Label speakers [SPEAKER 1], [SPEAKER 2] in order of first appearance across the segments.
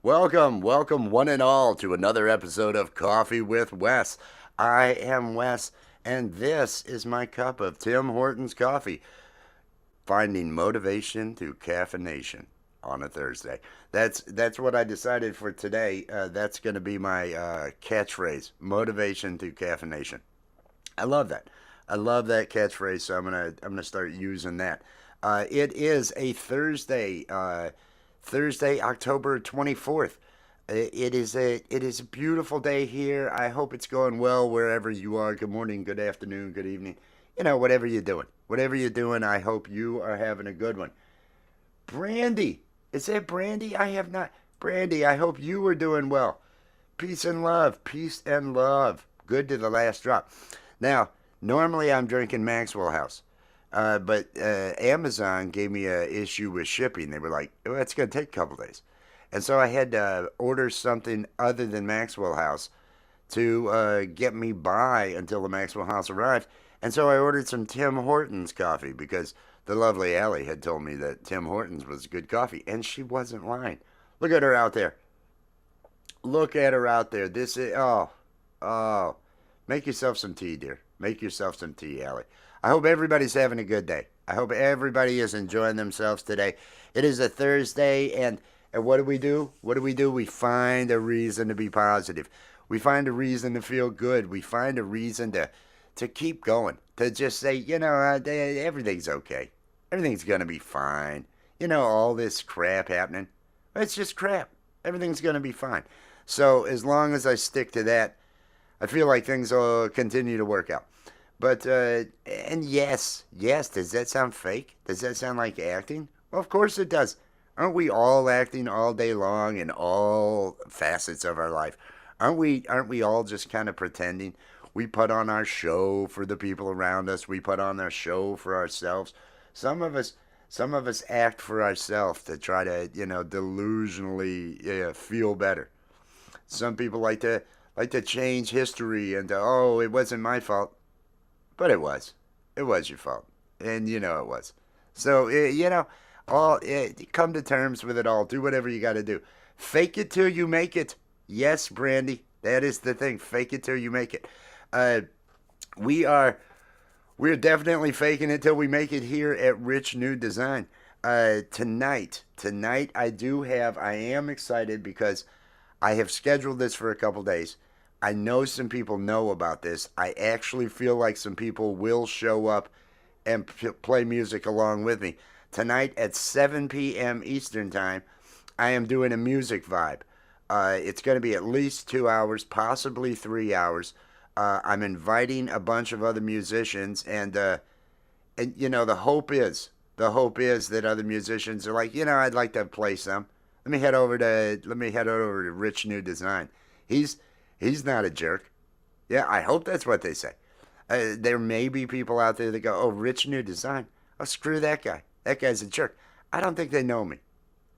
[SPEAKER 1] Welcome one and all to another episode of Coffee with Wes. I am Wes, and this is my cup of Tim Hortons coffee. Finding motivation through caffeination on a Thursday. That's what I decided for today. That's going to be my catchphrase: motivation through caffeination. I love that. I love that catchphrase, so I'm gonna start using that. It is a Thursday, Thursday, October 24th. It is a beautiful day here. I hope it's going well wherever you are. Good morning, good afternoon, good evening. Whatever you're doing. Whatever you're doing, I hope you are having a good one. Brandy, is that Brandy? I have not. Brandy, I hope you are doing well. Peace and love. Peace and love. Good to the last drop. Now, normally I'm drinking Maxwell House, but Amazon gave me an issue with shipping. They were like, oh, it's going to take a couple days. And so I had to order something other than Maxwell House to get me by until the Maxwell House arrived. And so I ordered some Tim Hortons coffee because the lovely Allie had told me that Tim Hortons was good coffee. And she wasn't lying. Look at her out there. Look at her out there. This is, oh. Make yourself some tea, dear. Make yourself some tea, Allie. I hope everybody's having a good day. I hope everybody is enjoying themselves today. It is a Thursday, and what do we do? What do we do? We find a reason to be positive. We find a reason to feel good. We find a reason to keep going. To just say, everything's okay. Everything's going to be fine. All this crap happening. It's just crap. Everything's going to be fine. So as long as I stick to that, I feel like things will continue to work out. But, and yes, does that sound fake? Does that sound like acting? Well, of course it does. Aren't we all acting all day long in all facets of our life? Aren't we all just kind of pretending? We put on our show for the people around us. We put on our show for ourselves. Some of us act for ourselves to try to, delusionally feel better. Some people like to change history and it wasn't my fault. But it was. It was your fault. And it was. So, come to terms with it all. Do whatever you got to do. Fake it till you make it. Yes, Brandy. That is the thing. Fake it till you make it. We're definitely faking it till we make it here at Rich New Design. Tonight I am excited because I have scheduled this for a couple days. I know some people know about this. I actually feel like some people will show up and play music along with me. Tonight at 7 p.m. Eastern Time, I am doing a music vibe. It's going to be at least 2 hours, possibly 3 hours. I'm inviting a bunch of other musicians, and the hope is that other musicians are like, I'd like to play some. Let me head over to Rich New Design. He's not a jerk. Yeah, I hope that's what they say. There may be people out there that go, oh, Rich New Design. Oh, screw that guy. That guy's a jerk. I don't think they know me.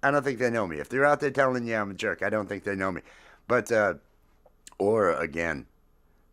[SPEAKER 1] If they're out there telling you I'm a jerk, I don't think they know me. But, or again,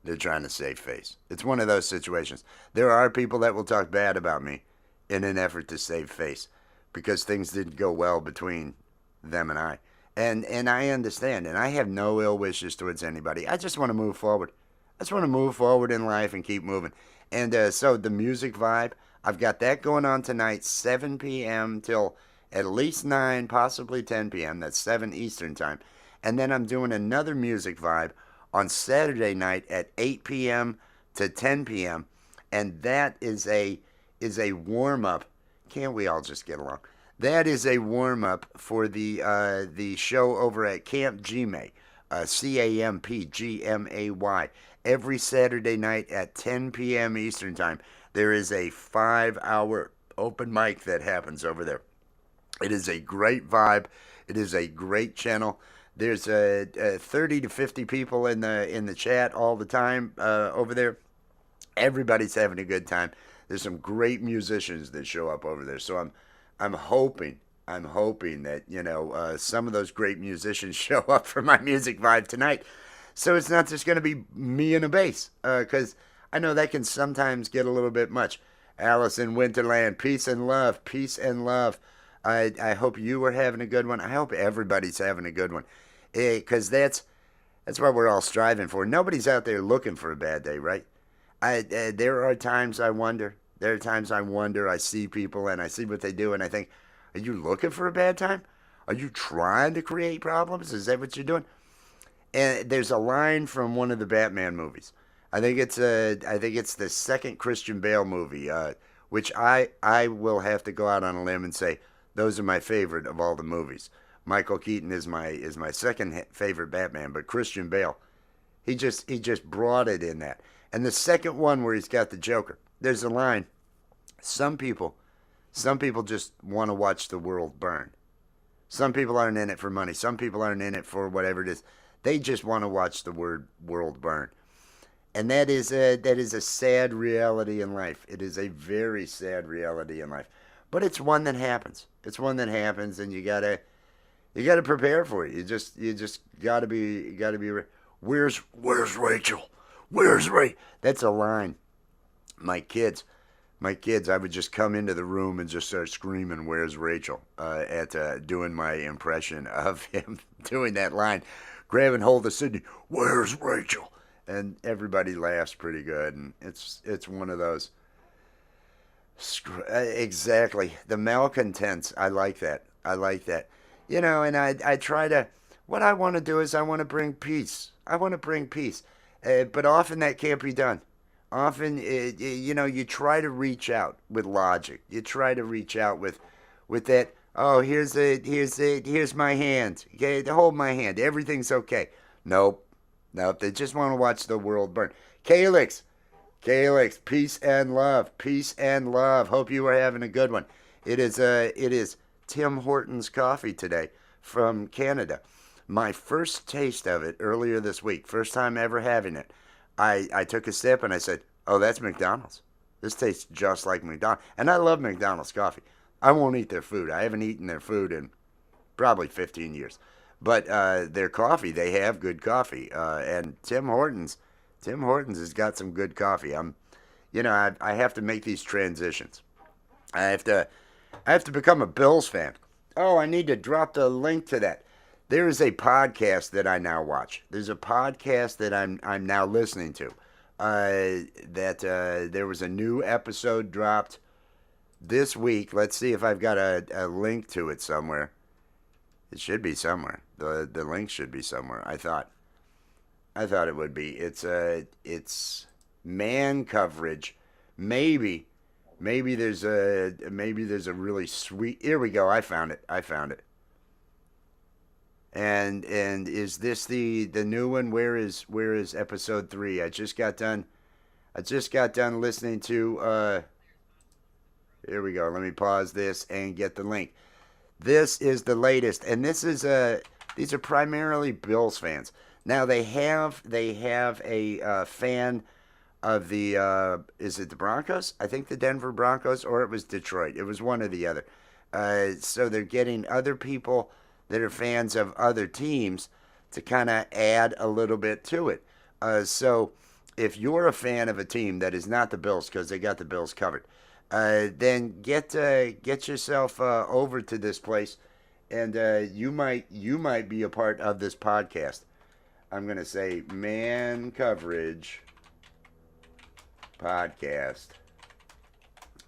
[SPEAKER 1] they're trying to save face. It's one of those situations. There are people that will talk bad about me in an effort to save face because things didn't go well between them and I. And I understand, and I have no ill wishes towards anybody. I just want to move forward. I just want to move forward in life and keep moving. And so the music vibe, I've got that going on tonight, 7 p.m. till at least 9, possibly 10 p.m. That's 7 Eastern Time. And then I'm doing another music vibe on Saturday night at 8 p.m. to 10 p.m. And that is a warm-up. Can't we all just get along? That is a warm-up for the show over at Camp Gmay, CAMPGMAY. Every Saturday night at 10 p.m. Eastern Time, there is a 5-hour open mic that happens over there. It is a great vibe. It is a great channel. There's 30 to 50 people in the chat all the time over there. Everybody's having a good time. There's some great musicians that show up over there. So I'm hoping that some of those great musicians show up for my music vibe tonight. So it's not just going to be me and a bass, because I know that can sometimes get a little bit much. Alice in Winterland, peace and love, peace and love. I hope you are having a good one. I hope everybody's having a good one, because that's what we're all striving for. Nobody's out there looking for a bad day, right? There are times I wonder. There are times I wonder. I see people and I see what they do, and I think, are you looking for a bad time? Are you trying to create problems? Is that what you're doing? And there's a line from one of the Batman movies. I think it's the second Christian Bale movie, which I will have to go out on a limb and say those are my favorite of all the movies. Michael Keaton is my second favorite Batman, but Christian Bale, he just brought it in that. And the second one where he's got the Joker, there's a line. Some people, some people just want to watch the world burn. Some people aren't in it for money. Some people aren't in it for whatever it is. They just want to watch the world burn. And that is a sad reality in life. It is a very sad reality in life. But it's one that happens. It's one that happens, and you gotta prepare for it. You just gotta be. Where's Rachel? Where's Ray? That's a line. My kids, my kids, I would just come into the room and just start screaming, "Where's Rachel?" At doing my impression of him doing that line, grabbing hold of Sydney. Where's Rachel? And everybody laughs pretty good, and it's one of those. Exactly, the malcontents. I like that. I like that. And I try to. What I want to do is I want to bring peace. I want to bring peace, but often that can't be done. Often, you try to reach out with logic. You try to reach out with that. Oh, here's my hand. Okay, hold my hand. Everything's okay. Nope, nope. They just want to watch the world burn. Calix, Calix, peace and love, peace and love. Hope you are having a good one. It is Tim Hortons coffee today from Canada. My first taste of it earlier this week, first time ever having it. I took a sip and I said, "Oh, that's McDonald's. This tastes just like McDonald's." And I love McDonald's coffee. I won't eat their food. I haven't eaten their food in probably 15 years. But their coffee, they have good coffee. And Tim Hortons has got some good coffee. I have to make these transitions. I have to, I have to become a Bills fan. Oh, I need to drop the link to that. There is a podcast that I now watch. There's a podcast that I'm now listening to. That there was a new episode dropped this week. Let's see if I've got a link to it somewhere. It should be somewhere. The link should be somewhere. I thought it would be. It's man coverage. Maybe there's a really sweet. Here we go. I found it. And is this the new one? Where is episode 3? I just got done listening to. Here we go. Let me pause this and get the link. This is the latest, and these are primarily Bills fans. Now they have a fan of the is it the Broncos? I think the Denver Broncos, or it was Detroit. It was one or the other. So they're getting other people that are fans of other teams to kind of add a little bit to it. So if you're a fan of a team that is not the Bills, because they got the Bills covered, then get yourself over to this place, and you might be a part of this podcast. I'm gonna say Man Coverage Podcast,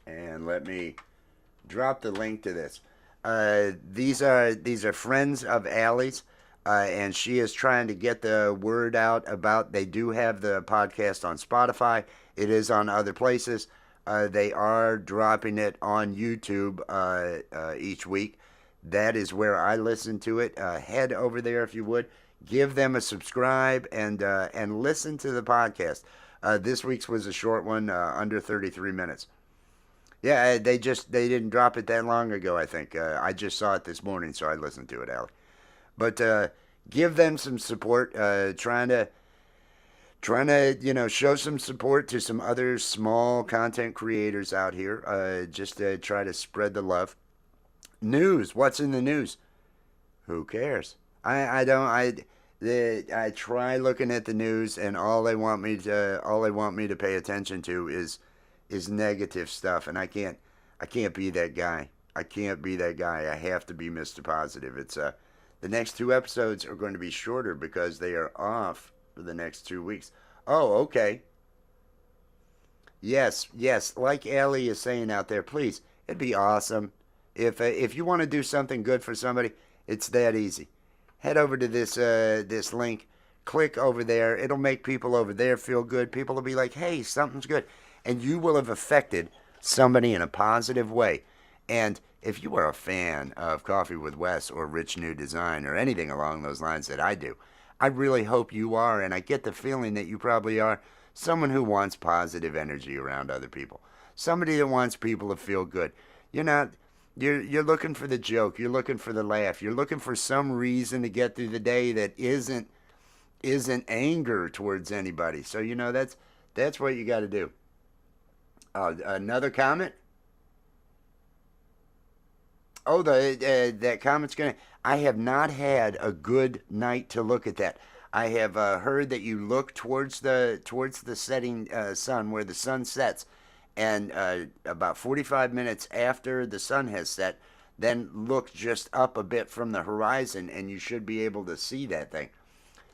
[SPEAKER 1] and let me drop the link to this. These are friends of Allie's, and she is trying to get the word out about. They do have the podcast on Spotify. It is on other places. They are dropping it on YouTube each week. That is where I listen to it. Head over there if you would. Give them a subscribe and listen to the podcast. This week's was a short one, under 33 minutes. Yeah, they didn't drop it that long ago. I think I just saw it this morning, so I listened to it, Allie. But give them some support. Trying to show some support to some other small content creators out here. Just to try to spread the love. News. What's in the news? Who cares? I don't. I try looking at the news, and all they want me to pay attention to is negative stuff, and I can't be that guy. I can't be that guy. I have to be Mr. Positive. It's the next two episodes are going to be shorter because they are off for the next 2 weeks. Oh, okay. Yes, yes. Like Allie is saying out there, please, it'd be awesome if you want to do something good for somebody. It's that easy. Head over to this link, click over there. It'll make people over there feel good. People will be like, "Hey, something's good," and you will have affected somebody in a positive way. And if you are a fan of Coffee with Wes or Rich New Design or anything along those lines that I do, I really hope you are, and I get the feeling that you probably are, someone who wants positive energy around other people. Somebody that wants people to feel good. You're not you're looking for the joke, you're looking for the laugh, you're looking for some reason to get through the day that isn't anger towards anybody. So that's what you got to do. Another comment. Oh, the that comment's gonna. I have not had a good night to look at that. I have heard that you look towards the setting sun, where the sun sets, and about 45 minutes after the sun has set, then look just up a bit from the horizon, and you should be able to see that thing.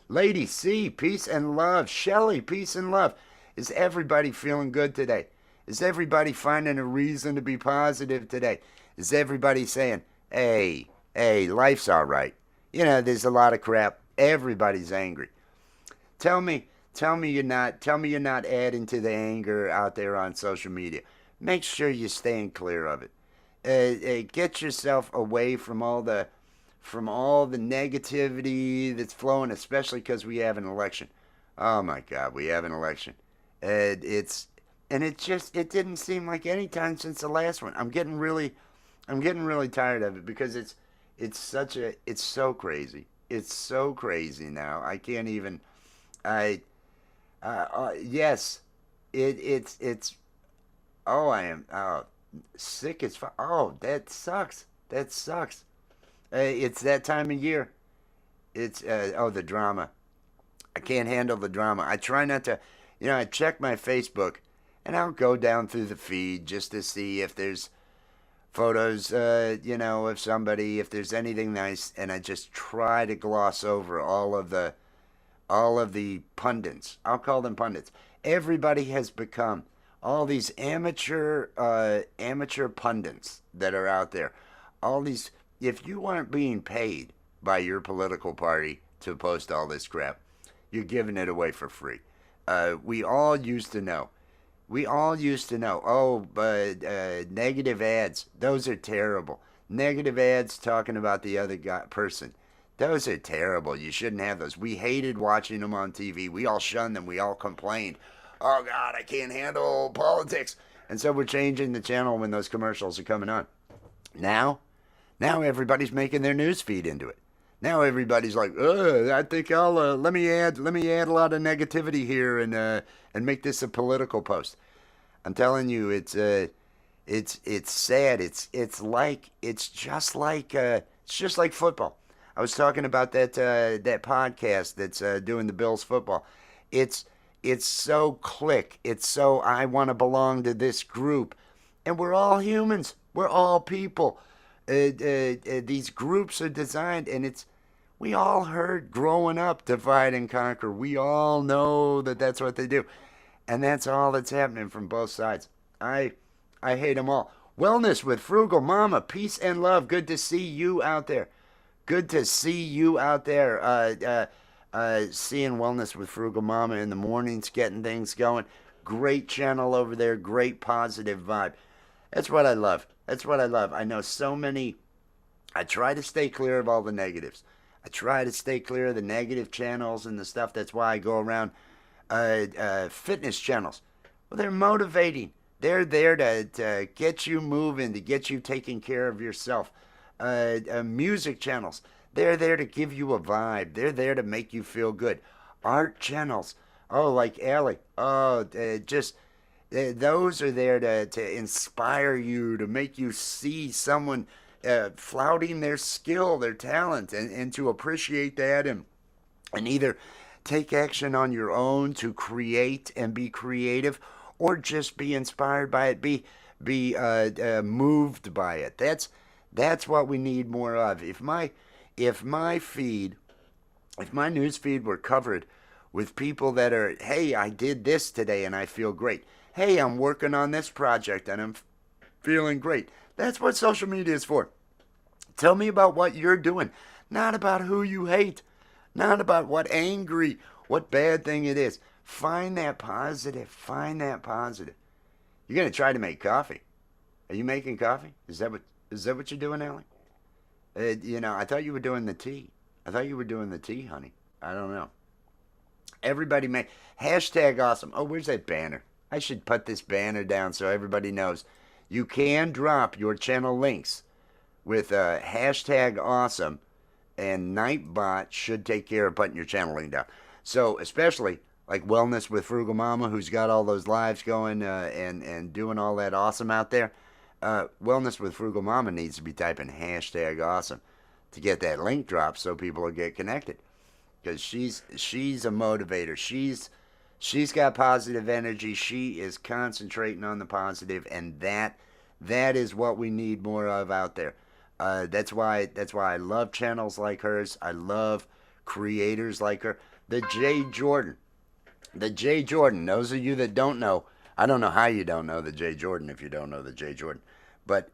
[SPEAKER 1] Lady C, peace and love. Shelly, peace and love. Is everybody feeling good today? Is everybody finding a reason to be positive today? Is everybody saying, hey, life's all right? There's a lot of crap. Everybody's angry. Tell me, tell me you're not adding to the anger out there on social media. Make sure you're staying clear of it. Get yourself away from all the negativity that's flowing, especially because we have an election. Oh my God, we have an election. It's and it didn't seem like any time since the last one. I'm getting really tired of it because it's so crazy. It's so crazy now. I can't even. I yes, it's. Oh, I am sick as fuck. Oh, that sucks. That sucks. It's that time of year. It's the drama. I can't handle the drama. I try not to. I check my Facebook, and I'll go down through the feed just to see if there's photos, of somebody, if there's anything nice, and I just try to gloss over all of the pundits. I'll call them pundits. Everybody has become all these amateur pundits that are out there. All these, if you aren't being paid by your political party to post all this crap, you're giving it away for free. We all used to know. We all used to know. Oh, but negative ads, those are terrible. Negative ads talking about the other person. Those are terrible. You shouldn't have those. We hated watching them on TV. We all shunned them. We all complained. Oh, God, I can't handle politics. And so we're changing the channel when those commercials are coming on. Now, now everybody's making their news feed into it. Now everybody's like, I think I'll let me add a lot of negativity here and make this a political post. I'm telling you, it's sad. It's just like football. I was talking about that podcast that's doing the Bills football. It's it's so click. It's so I want to belong to this group, and we're all humans. We're all people. These groups are designed, and we all heard growing up divide and conquer. We all know that that's what they do, and that's all that's happening from both sides. I I hate them all. Wellness with Frugal Mama, peace and love. Good to see you out there. Good to see you out there. Seeing Wellness with Frugal Mama in the mornings, getting things going. Great channel over there. Great positive vibe. That's what I love. That's what I love. I know so many. I try to stay clear of all the negatives. I try to stay clear of the negative channels and the stuff. That's why I go around fitness channels. Well, they're motivating. They're there to get you moving, to get you taking care of yourself. Music channels. They're there to give you a vibe. They're there to make you feel good. Art channels. Oh, like Allie. Oh, those are there to inspire you, to make you see someone flouting their skill, their talent, and to appreciate that and either take action on your own to create and be creative, or just be inspired by it, be moved by it. That's what we need more of. If my feed if my news feed were covered with people that are, hey, I did this today and I feel great. Hey, I'm working on this project and I'm feeling great. That's what social media is for. Tell me about what you're doing, not about who you hate, not about what bad thing it is. Find that positive. Find that positive. You're gonna try to make coffee. Are you making coffee? Is that what you're doing, Allie? I thought you were doing the tea. I thought you were doing the tea, honey. I don't know. Everybody make hashtag awesome. Oh, where's that banner? I should put this banner down so everybody knows. You can drop your channel links with hashtag awesome, and Nightbot should take care of putting your channel link down. So especially like Wellness with Frugal Mama, who's got all those lives going and doing all that awesome out there. Wellness with Frugal Mama needs to be typing hashtag awesome to get that link dropped so people will get connected, because she's a motivator. She's got positive energy. She is concentrating on the positive, and that is what we need more of out there. That's why I love channels like hers. I love creators like her. The Jay Jordan. The Jay Jordan. Those of you that don't know, I don't know how you don't know the Jay Jordan if you don't know the Jay Jordan. But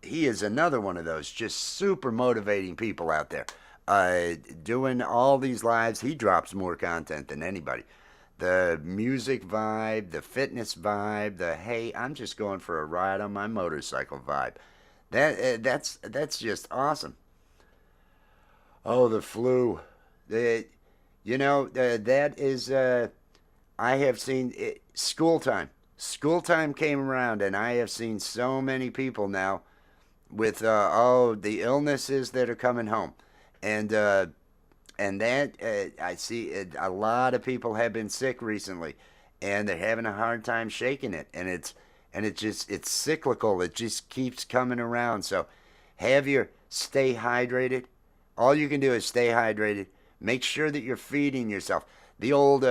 [SPEAKER 1] he is another one of those just super motivating people out there. Doing all these lives, he drops more content than anybody. The music vibe, the fitness vibe, the hey, I'm just going for a ride on my motorcycle vibe. That's just awesome. Oh, the flu. The, that is. I have seen it, school time. School time came around, and I have seen so many people now with the illnesses that are coming home, and that I see a lot of people have been sick recently, and they're having a hard time shaking it, and it's cyclical. It just keeps coming around. So stay hydrated. All you can do is stay hydrated. Make sure that you're feeding yourself. The old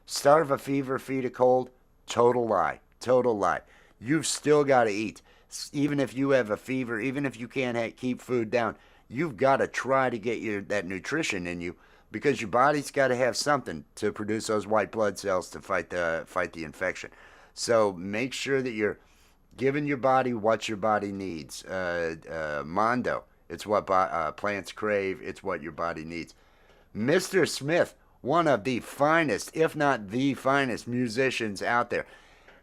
[SPEAKER 1] starve a fever, feed a cold. Total lie. Total lie. You've still got to eat. Even if you have a fever, even if you can't keep food down, you've got to try to get that nutrition in you, because your body's got to have something to produce those white blood cells to fight the infection. So make sure that you're giving your body what your body needs. Mondo, it's what plants crave. It's what your body needs. Mr. Smith, one of the finest, if not the finest musicians out there.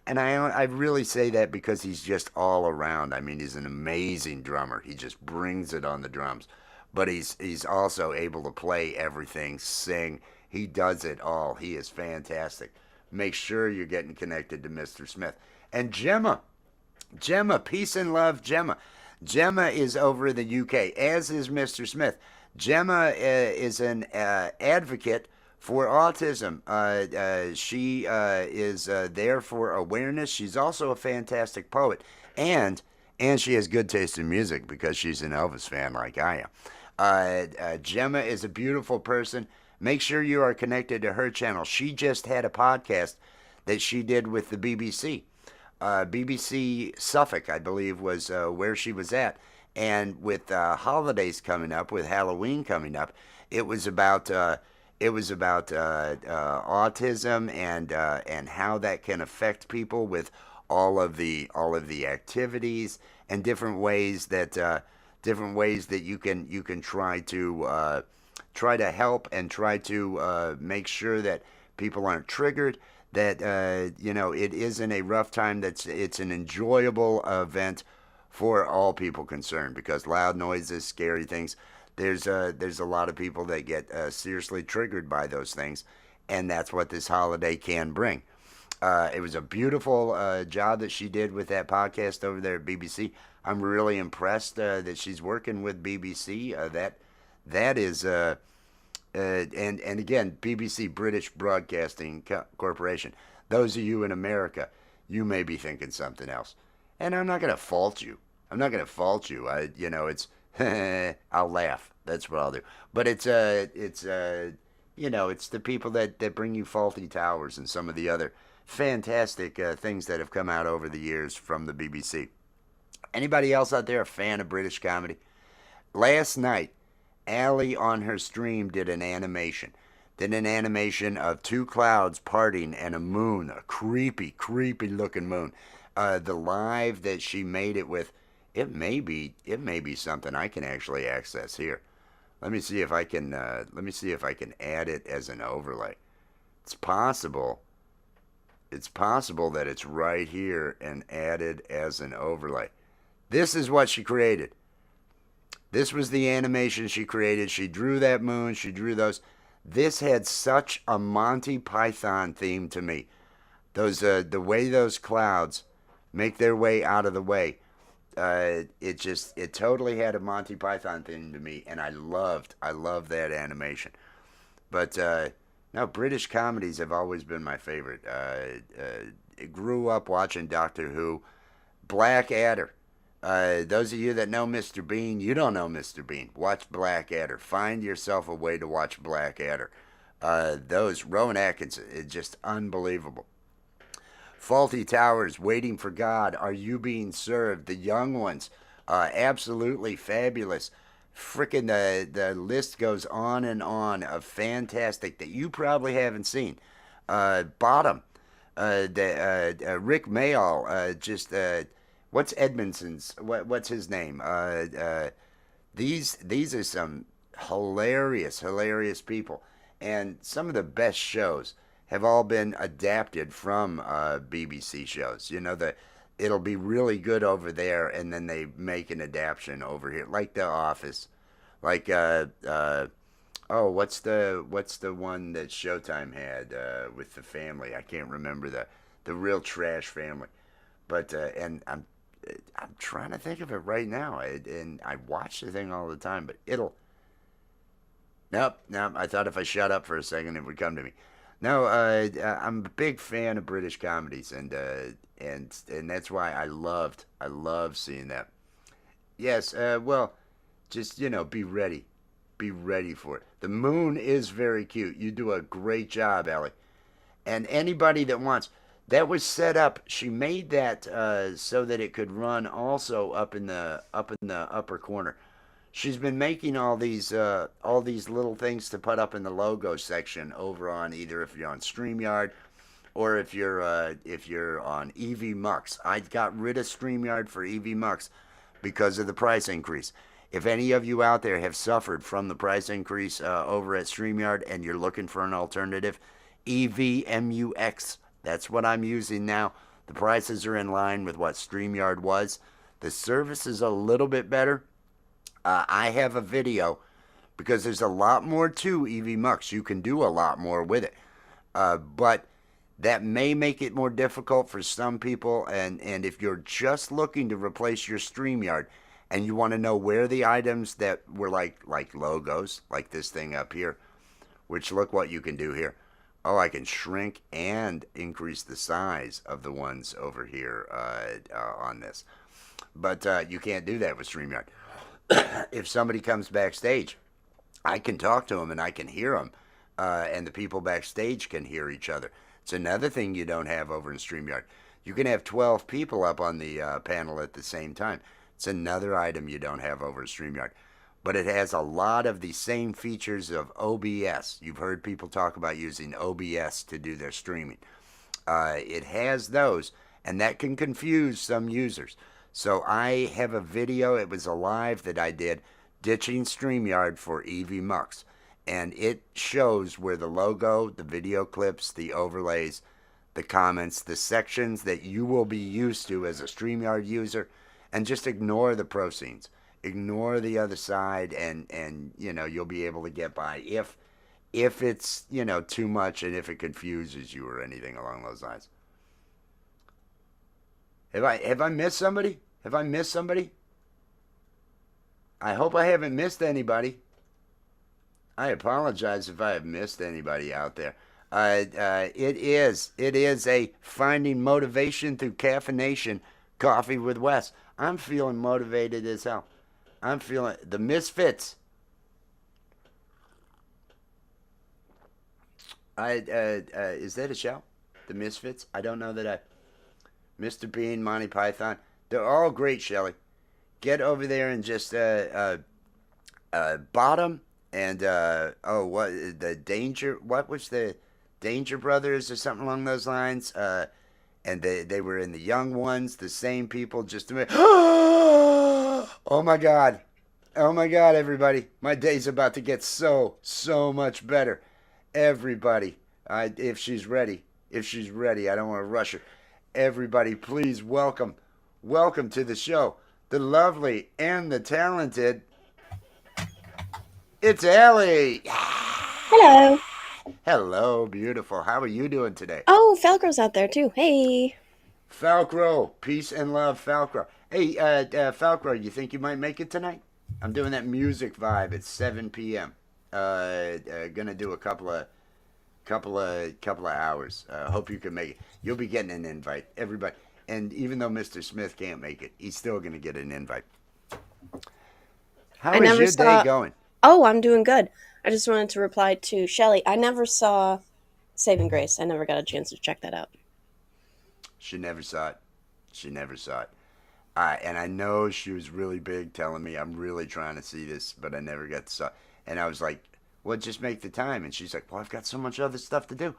[SPEAKER 1] And I really say that because he's just all around. I mean, he's an amazing drummer. He just brings it on the drums. But he's also able to play everything, sing. He does it all. He is fantastic. Make sure you're getting connected to Mr. Smith. And Gemma, peace and love, Gemma. Gemma is over in the UK, as is Mr. Smith. Gemma is an advocate for autism. She is there for awareness. She's also a fantastic poet, and she has good taste in music because she's an Elvis fan like I am. Gemma is a beautiful person. Make sure you are connected to her channel. She just had a podcast that she did with the BBC. BBC Suffolk, I believe, was where she was at. And with holidays coming up, with Halloween coming up, it was about autism and how that can affect people with all of the activities and different ways that you can try to help and try to make sure that people aren't triggered. That it isn't a rough time. It's an enjoyable event for all people concerned, because loud noises, scary things. There's a lot of people that get seriously triggered by those things, and that's what this holiday can bring. It was a beautiful job that she did with that podcast over there at BBC. I'm really impressed that she's working with BBC. That is and again, BBC, British Broadcasting Corporation. Those of you in America, you may be thinking something else, and I'm not going to fault you. It's I'll laugh. That's what I'll do. But it's it's the people that bring you Faulty Towers and some of the other fantastic things that have come out over the years from the BBC. Anybody else out there a fan of British comedy? Last night, Allie on her stream did an animation. Did an animation of two clouds parting and a moon, a creepy, creepy looking moon. The live that she made it with, it may be something I can actually access here. Let me see if I can add it as an overlay. It's possible. It's possible that it's right here and added as an overlay. This is what she created. This was the animation she created. She drew that moon. She drew those. This had such a Monty Python theme to me. The way those clouds make their way out of the way. It totally had a Monty Python theme to me, and I loved that animation. But no, British comedies have always been my favorite. I grew up watching Doctor Who, Blackadder. Those of you that know Mr. Bean, you don't know Mr. Bean. Watch Blackadder. Find yourself a way to watch Blackadder. Those Rowan Atkinson, it's just unbelievable. Faulty Towers, Waiting for God, Are You Being Served? The Young Ones, absolutely fabulous. Frickin' the list goes on and on of fantastic that you probably haven't seen. Bottom, Rick Mayall, what's Edmondson's? What's his name? These are some hilarious people, and some of the best shows have all been adapted from BBC shows. It'll be really good over there, and then they make an adaptation over here, like The Office, like what's the one that Showtime had with the family? I can't remember the real trash family, but and I'm trying to think of it right now, and I watch the thing all the time, but it'll. Nope. I thought if I shut up for a second, it would come to me. No, I'm a big fan of British comedies, and that's why I love seeing that. Yes, well, just be ready for it. The moon is very cute. You do a great job, Ellie. And anybody that wants, that was set up. She made that so that it could run also up in the upper corner. She's been making all these little things to put up in the logo section over on either if you're on StreamYard or if you're on EV Mux. I got rid of StreamYard for EV Mux because of the price increase. If any of you out there have suffered from the price increase over at StreamYard and you're looking for an alternative, EVMUX, that's what I'm using now. The prices are in line with what StreamYard was. The service is a little bit better. I have a video because there's a lot more to EV Mux. You can do a lot more with it. But that may make it more difficult for some people. And if you're just looking to replace your StreamYard and you want to know where the items that were like logos, like this thing up here, which look what you can do here. Oh, I can shrink and increase the size of the ones over here on this. But you can't do that with StreamYard. If somebody comes backstage, I can talk to them and I can hear them, and the people backstage can hear each other. It's another thing you don't have over in StreamYard. You can have 12 people up on the panel at the same time. It's another item you don't have over in StreamYard. But it has a lot of the same features of OBS. You've heard people talk about using OBS to do their streaming. It has those, and that can confuse some users. So I have a video, it was a live that I did, ditching StreamYard for EV Mux. And it shows where the logo, the video clips, the overlays, the comments, the sections that you will be used to as a StreamYard user, and just ignore the pro scenes. Ignore the other side, and you'll be able to get by if it's too much and if it confuses you or anything along those lines. Have I missed somebody? Have I missed somebody? I hope I haven't missed anybody. I apologize if I have missed anybody out there. It is a finding motivation through caffeination coffee with Wes. I'm feeling motivated as hell. I'm feeling the Misfits. Is that a show? The Misfits? I don't know that I. Mr. Bean, Monty Python. They're all great, Shelley. Get over there and just Bottom and what the Danger? What was the Danger Brothers or something along those lines? And they were in the Young Ones, the same people. Just a minute. Oh my God! Oh my God! Everybody, my day's about to get so much better. Everybody, if she's ready, I don't want to rush her. Everybody, please welcome to the show, the lovely and the talented. It's Ellie.
[SPEAKER 2] Hello.
[SPEAKER 1] Hello, beautiful. How are you doing today?
[SPEAKER 2] Oh, Falco's out there too. Hey.
[SPEAKER 1] Falcro, peace and love, Falcro. Hey, Falcro, you think you might make it tonight? I'm doing that music vibe at 7 p.m. Gonna do a couple of hours. Hope you can make it. You'll be getting an invite, everybody. And even though Mr. Smith can't make it, he's still gonna get an invite.
[SPEAKER 2] I
[SPEAKER 1] How is
[SPEAKER 2] never
[SPEAKER 1] your day
[SPEAKER 2] saw.
[SPEAKER 1] going?
[SPEAKER 2] Oh, I'm doing good. I just wanted to reply to Shelly. I never saw Saving Grace. I never got a chance to check that out.
[SPEAKER 1] She never saw it. She never saw it. And I know she was really big, telling me I'm really trying to see this, but I never got to saw it. And I was like, "Well, just make the time." And she's like, "Well, I've got so much other stuff to do."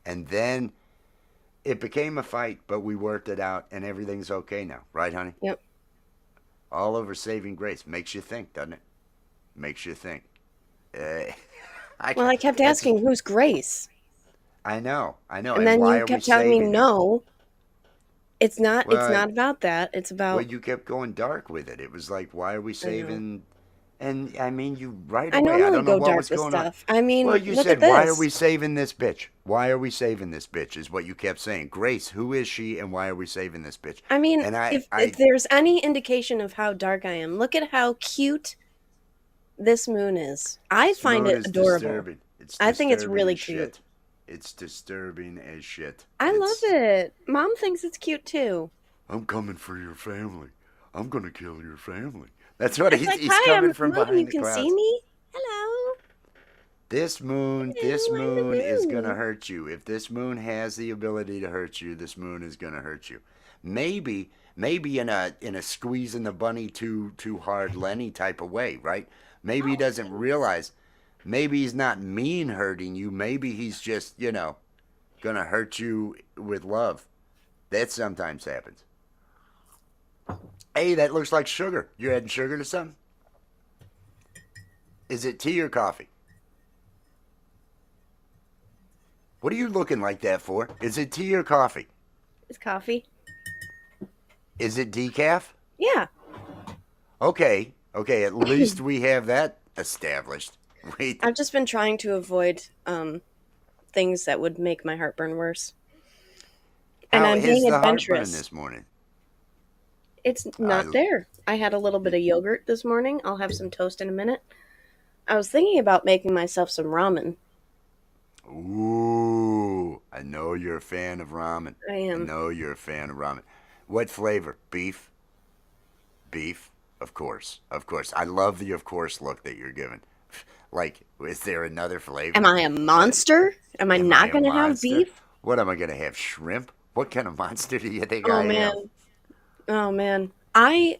[SPEAKER 1] And then it became a fight, but we worked it out, and everything's okay now, right, honey?
[SPEAKER 2] Yep.
[SPEAKER 1] All over Saving Grace makes you think, doesn't it? Makes you think. Uh, I
[SPEAKER 2] Well, I kept
[SPEAKER 1] that's
[SPEAKER 2] asking, who's Grace?
[SPEAKER 1] I know.
[SPEAKER 2] And
[SPEAKER 1] And
[SPEAKER 2] then
[SPEAKER 1] why
[SPEAKER 2] you
[SPEAKER 1] are we
[SPEAKER 2] kept telling me
[SPEAKER 1] saving her?
[SPEAKER 2] no. It's not. It's
[SPEAKER 1] Well,
[SPEAKER 2] not about that. It's
[SPEAKER 1] well,
[SPEAKER 2] about.
[SPEAKER 1] you kept going dark with it. It was like, why are we
[SPEAKER 2] I know.
[SPEAKER 1] saving? And I mean, you right
[SPEAKER 2] I
[SPEAKER 1] away. I
[SPEAKER 2] normally
[SPEAKER 1] don't know
[SPEAKER 2] go
[SPEAKER 1] what
[SPEAKER 2] dark
[SPEAKER 1] was
[SPEAKER 2] with
[SPEAKER 1] going on.
[SPEAKER 2] stuff. I
[SPEAKER 1] Well,
[SPEAKER 2] mean,
[SPEAKER 1] you
[SPEAKER 2] look at
[SPEAKER 1] said, why are we
[SPEAKER 2] this.
[SPEAKER 1] saving this bitch? Why are we saving this bitch? Is what you kept saying. Grace, who is she, and why are we saving this bitch?
[SPEAKER 2] I mean,
[SPEAKER 1] And
[SPEAKER 2] if there's any indication of how dark I am, look at how cute this moon is. I
[SPEAKER 1] this
[SPEAKER 2] find
[SPEAKER 1] moon
[SPEAKER 2] it
[SPEAKER 1] is
[SPEAKER 2] adorable.
[SPEAKER 1] disturbing. It's
[SPEAKER 2] I think it's
[SPEAKER 1] disturbing
[SPEAKER 2] really
[SPEAKER 1] as
[SPEAKER 2] cute.
[SPEAKER 1] shit. It's disturbing as shit.
[SPEAKER 2] I love it. Mom thinks it's cute too.
[SPEAKER 1] I'm coming for your family. I'm gonna kill your family. That's what
[SPEAKER 2] It's
[SPEAKER 1] he's
[SPEAKER 2] like,
[SPEAKER 1] he's
[SPEAKER 2] hi, I'm
[SPEAKER 1] coming
[SPEAKER 2] the
[SPEAKER 1] from
[SPEAKER 2] moon. You
[SPEAKER 1] behind the
[SPEAKER 2] can see
[SPEAKER 1] clouds.
[SPEAKER 2] me? Hello.
[SPEAKER 1] This
[SPEAKER 2] Hello, I'm
[SPEAKER 1] moon is
[SPEAKER 2] the
[SPEAKER 1] gonna
[SPEAKER 2] moon.
[SPEAKER 1] hurt you. If this moon has the ability to hurt you, this moon is gonna hurt you. Maybe in a squeezing the bunny too hard Lenny type of way, right? Maybe he doesn't realize. Maybe he's not mean hurting you. Maybe he's just gonna hurt you with love. That sometimes happens. Hey, that looks like sugar. You adding sugar to something? Is it tea or coffee? What are you looking like that for? Is it tea or coffee?
[SPEAKER 2] It's coffee.
[SPEAKER 1] Is it decaf?
[SPEAKER 2] Yeah.
[SPEAKER 1] Okay, okay, at least we have that established. Wait,
[SPEAKER 2] I've just been trying to avoid things that would make my heartburn worse. And
[SPEAKER 1] how
[SPEAKER 2] I'm
[SPEAKER 1] is
[SPEAKER 2] being
[SPEAKER 1] the heartburn
[SPEAKER 2] adventurous.
[SPEAKER 1] this morning?
[SPEAKER 2] It's not
[SPEAKER 1] I,
[SPEAKER 2] there. I had a little bit of yogurt this morning. I'll have some toast in a minute. I was thinking about making myself some ramen.
[SPEAKER 1] ooh, I know you're a fan of ramen.
[SPEAKER 2] I
[SPEAKER 1] I
[SPEAKER 2] am.
[SPEAKER 1] know you're a fan of ramen. What flavor? Beef? Beef? Of course, of course. I love the of course look that you're giving. Like, is there another
[SPEAKER 2] Am
[SPEAKER 1] flavor?
[SPEAKER 2] I a
[SPEAKER 1] Uh,
[SPEAKER 2] monster? Am I
[SPEAKER 1] Am I
[SPEAKER 2] not
[SPEAKER 1] a
[SPEAKER 2] going to have
[SPEAKER 1] monster?
[SPEAKER 2] beef?
[SPEAKER 1] What am I gonna have? Shrimp? What kind of monster do you think
[SPEAKER 2] Oh
[SPEAKER 1] I am?
[SPEAKER 2] man. Oh man. I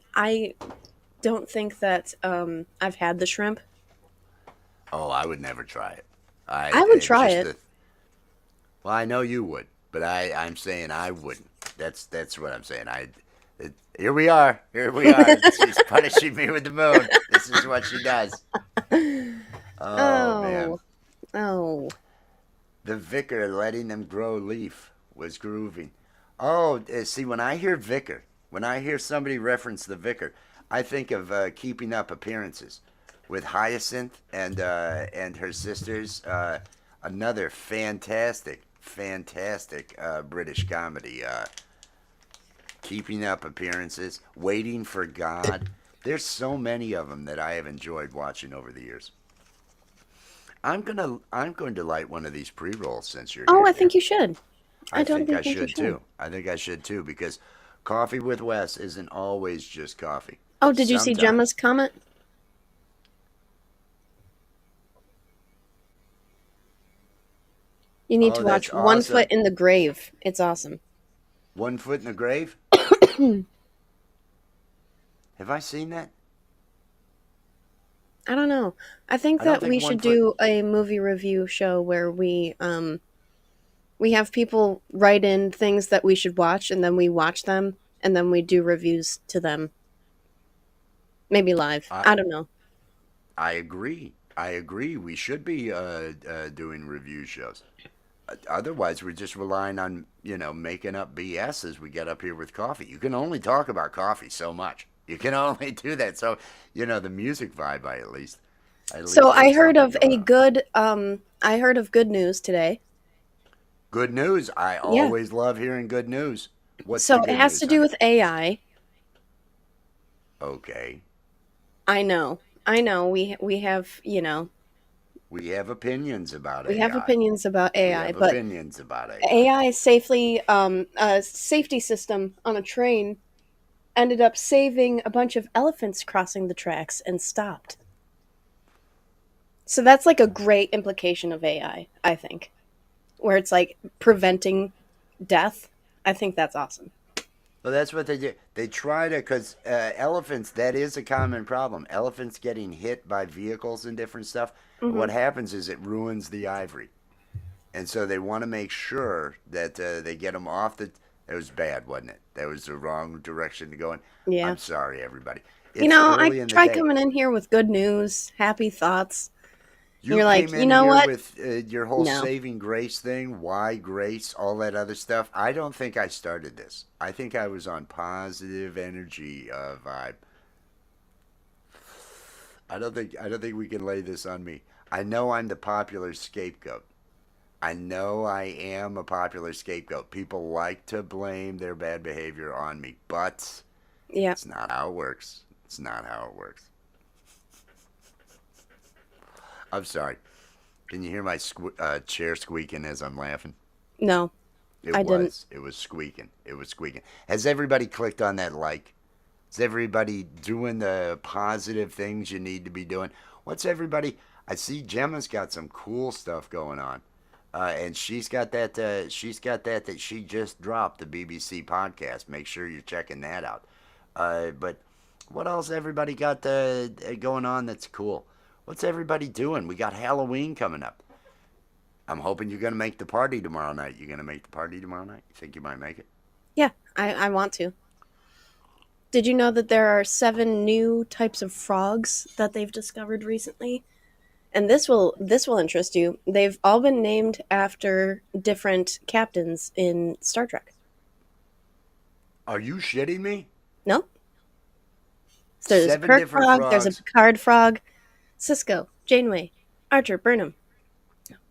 [SPEAKER 2] don't think that I've had the shrimp.
[SPEAKER 1] Oh, I would never try it. I
[SPEAKER 2] I would
[SPEAKER 1] it
[SPEAKER 2] try
[SPEAKER 1] just
[SPEAKER 2] it.
[SPEAKER 1] the well, I know you would, but I'm saying I wouldn't. That's what I'm saying. Here we are. Here we are. She's punishing me with the moon. This is what she does. Oh man,
[SPEAKER 2] Oh. Oh.
[SPEAKER 1] the vicar letting them grow leaf was grooving. Oh, see, when I hear vicar, when I hear somebody reference the vicar, I think of Keeping Up Appearances with Hyacinth and her sisters. Another fantastic British comedy. Keeping Up Appearances, Waiting for God. There's so many of them that I have enjoyed watching over the years. I'm going to light one of these pre rolls since you're
[SPEAKER 2] Oh,
[SPEAKER 1] here,
[SPEAKER 2] I
[SPEAKER 1] dear.
[SPEAKER 2] think you should. I
[SPEAKER 1] I think
[SPEAKER 2] totally
[SPEAKER 1] I
[SPEAKER 2] think you
[SPEAKER 1] should
[SPEAKER 2] should.
[SPEAKER 1] too. I think I should too because coffee with Wes isn't always just coffee.
[SPEAKER 2] Oh, did you see
[SPEAKER 1] Sometimes
[SPEAKER 2] Gemma's comment? You need
[SPEAKER 1] Oh,
[SPEAKER 2] to
[SPEAKER 1] that's
[SPEAKER 2] watch One Foot
[SPEAKER 1] awesome.
[SPEAKER 2] in the Grave. It's awesome.
[SPEAKER 1] One Foot in the Grave? Have I seen that?
[SPEAKER 2] I don't know. I think
[SPEAKER 1] I don't
[SPEAKER 2] that
[SPEAKER 1] think
[SPEAKER 2] we
[SPEAKER 1] One
[SPEAKER 2] should
[SPEAKER 1] Foot.
[SPEAKER 2] do a movie review show where we have people write in things that we should watch and then we watch them and then we do reviews to them. Maybe live.
[SPEAKER 1] I
[SPEAKER 2] I don't know.
[SPEAKER 1] I agree. I agree. We should be doing review shows. Otherwise, we're just relying on making up BS as we get up here with coffee. You can only talk about coffee so much. You can only do that. So the music vibe. I at
[SPEAKER 2] So
[SPEAKER 1] least have something going on.
[SPEAKER 2] I heard of good news today.
[SPEAKER 1] Good news. I
[SPEAKER 2] Yeah.
[SPEAKER 1] always love hearing good news. What's
[SPEAKER 2] So
[SPEAKER 1] the
[SPEAKER 2] it
[SPEAKER 1] good
[SPEAKER 2] has
[SPEAKER 1] news,
[SPEAKER 2] to do
[SPEAKER 1] honey?
[SPEAKER 2] with AI.
[SPEAKER 1] Okay.
[SPEAKER 2] I know. I know. We have,
[SPEAKER 1] We have opinions about
[SPEAKER 2] we have
[SPEAKER 1] AI.
[SPEAKER 2] opinions about
[SPEAKER 1] We
[SPEAKER 2] AI,
[SPEAKER 1] have
[SPEAKER 2] but
[SPEAKER 1] opinions about AI.
[SPEAKER 2] AI safely a safety system on a train ended up saving a bunch of elephants crossing the tracks and stopped. So that's like a great implication of I think, where it's like preventing death. I think that's awesome.
[SPEAKER 1] Well, that's what they do. They try to, because elephants, that is a common problem. Elephants getting hit by vehicles and different stuff.
[SPEAKER 2] Hmm.
[SPEAKER 1] What happens is it ruins the ivory. And so they want to make sure that they get them off the. It was bad, wasn't it? That was the wrong direction to go in.
[SPEAKER 2] Yeah.
[SPEAKER 1] I'm sorry, everybody.
[SPEAKER 2] You
[SPEAKER 1] It's
[SPEAKER 2] know, I
[SPEAKER 1] early in the
[SPEAKER 2] try
[SPEAKER 1] day.
[SPEAKER 2] coming in here with good news, happy thoughts.
[SPEAKER 1] You
[SPEAKER 2] You're like,
[SPEAKER 1] came
[SPEAKER 2] you
[SPEAKER 1] in
[SPEAKER 2] know
[SPEAKER 1] here
[SPEAKER 2] what?
[SPEAKER 1] with your whole
[SPEAKER 2] No.
[SPEAKER 1] saving grace thing, why grace, all that other stuff. I don't think I started this. I think I was on positive energy vibe. I don't think we can lay this on me. I know I'm the popular scapegoat. I know I am a popular scapegoat. People like to blame their bad behavior on me, but
[SPEAKER 2] Yeah.
[SPEAKER 1] it's not how it works. It's not how it works. I'm sorry. Can you hear my chair squeaking as I'm laughing?
[SPEAKER 2] No,
[SPEAKER 1] It
[SPEAKER 2] I didn't.
[SPEAKER 1] was. It was squeaking. It was squeaking. Has everybody clicked on that like? Is everybody doing the positive things you need to be doing? What's everybody? I see Gemma's got some cool stuff going on, and she's got that. That she just dropped the BBC podcast. Make sure you're checking that out. But what else everybody got going on that's cool? What's everybody doing? We got Halloween coming up. I'm hoping you're gonna make the party tomorrow night. You gonna make the party tomorrow night? You think you might make it?
[SPEAKER 2] Yeah, I want to. Did you know that there are 7 new types of frogs that they've discovered recently? And this will interest you. They've all been named after different captains in Star Trek.
[SPEAKER 1] Are you shitting me?
[SPEAKER 2] No? So there's a
[SPEAKER 1] Seven
[SPEAKER 2] Kirk
[SPEAKER 1] different
[SPEAKER 2] frog, there's a
[SPEAKER 1] frogs.
[SPEAKER 2] Picard frog, Cisco, Janeway, Archer, Burnham,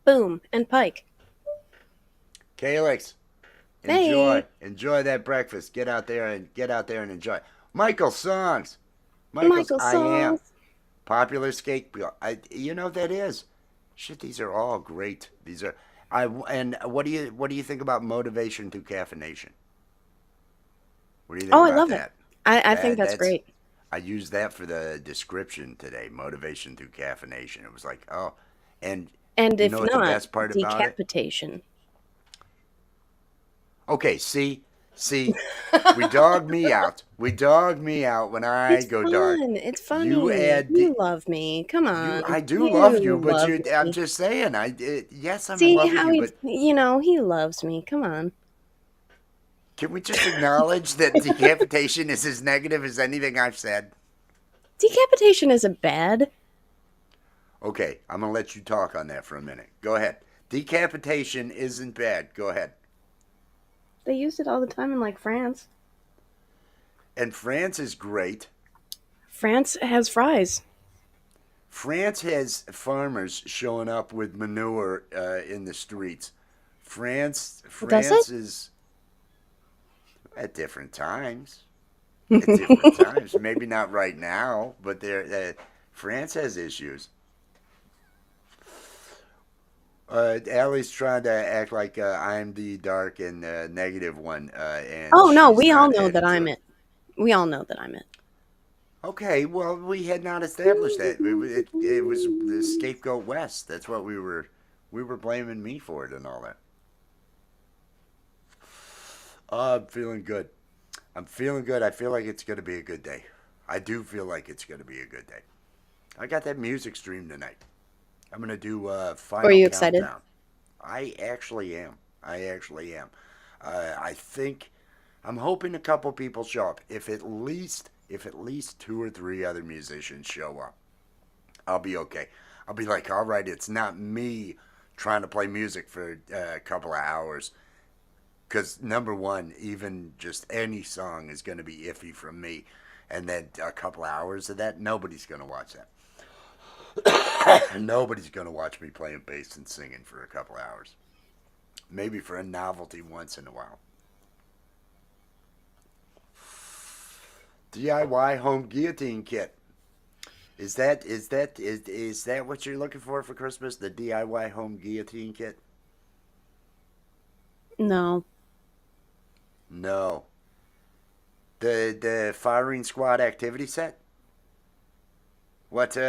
[SPEAKER 2] Boom, and Pike.
[SPEAKER 1] Calyx,
[SPEAKER 2] Hey,
[SPEAKER 1] enjoy that breakfast. Get out there and enjoy. Michael songs. Michael's
[SPEAKER 2] Michael
[SPEAKER 1] I am
[SPEAKER 2] songs.
[SPEAKER 1] popular scapegoat. You know that is. Shit, these are all great. These are. And what do you think about motivation through caffeination? What do you think
[SPEAKER 2] Oh, I
[SPEAKER 1] about
[SPEAKER 2] love it.
[SPEAKER 1] that?
[SPEAKER 2] I think
[SPEAKER 1] That
[SPEAKER 2] that's
[SPEAKER 1] that's
[SPEAKER 2] great.
[SPEAKER 1] I used that for the description today. Motivation through caffeination. It was like, oh, and
[SPEAKER 2] And
[SPEAKER 1] you
[SPEAKER 2] if
[SPEAKER 1] know what the
[SPEAKER 2] not,
[SPEAKER 1] best part about it?
[SPEAKER 2] decapitation.
[SPEAKER 1] Okay, see, we dog me out. We dog me out when I
[SPEAKER 2] It's
[SPEAKER 1] go dark.
[SPEAKER 2] fun. It's
[SPEAKER 1] You
[SPEAKER 2] funny.
[SPEAKER 1] add
[SPEAKER 2] You love me. Come
[SPEAKER 1] you.
[SPEAKER 2] on.
[SPEAKER 1] I do love you,
[SPEAKER 2] You
[SPEAKER 1] but
[SPEAKER 2] love
[SPEAKER 1] I'm
[SPEAKER 2] me.
[SPEAKER 1] just saying. Yes, I'm in
[SPEAKER 2] See
[SPEAKER 1] love with
[SPEAKER 2] how
[SPEAKER 1] you, but
[SPEAKER 2] he loves me. Come on.
[SPEAKER 1] can we just acknowledge that decapitation is as negative as anything I've said?
[SPEAKER 2] Decapitation isn't bad.
[SPEAKER 1] Okay, I'm gonna let you talk on that for a minute. Go ahead. Decapitation isn't bad. Go ahead.
[SPEAKER 2] They use it all the time in like France.
[SPEAKER 1] And France is great.
[SPEAKER 2] France has fries.
[SPEAKER 1] France has farmers showing up with manure in the streets. France,
[SPEAKER 2] Does it?
[SPEAKER 1] France is at different times. At different times, maybe not right now, but France has issues. Allie's trying to act like I'm the dark and negative one, and
[SPEAKER 2] Oh no,
[SPEAKER 1] she's
[SPEAKER 2] we all
[SPEAKER 1] not
[SPEAKER 2] know that
[SPEAKER 1] adding to
[SPEAKER 2] I'm
[SPEAKER 1] it.
[SPEAKER 2] it. We all know that I'm it.
[SPEAKER 1] Okay, well, we had not established that. It was the scapegoat West. That's what we We were blaming me for it and all that. I'm feeling good. I'm feeling good. I feel like it's going to be a good day. I do feel like it's going to be a good day. I got that music stream tonight. I'm going to do
[SPEAKER 2] Are
[SPEAKER 1] Final
[SPEAKER 2] you excited?
[SPEAKER 1] Countdown. I actually am. I actually am. I think I'm hoping a couple people show up. If at least two or three other musicians show up, I'll be okay. I'll be like, all right, it's not me trying to play music for a couple of hours. Because number one, even just any song is going to be iffy from me, and then a couple of hours of that, nobody's going to watch that. Nobody's going to watch me playing bass and singing for a couple of hours. Maybe for a novelty once in a while. DIY home guillotine kit. Is that what you're looking for Christmas? The DIY home guillotine kit?
[SPEAKER 2] No.
[SPEAKER 1] No. The firing squad activity set? What
[SPEAKER 2] How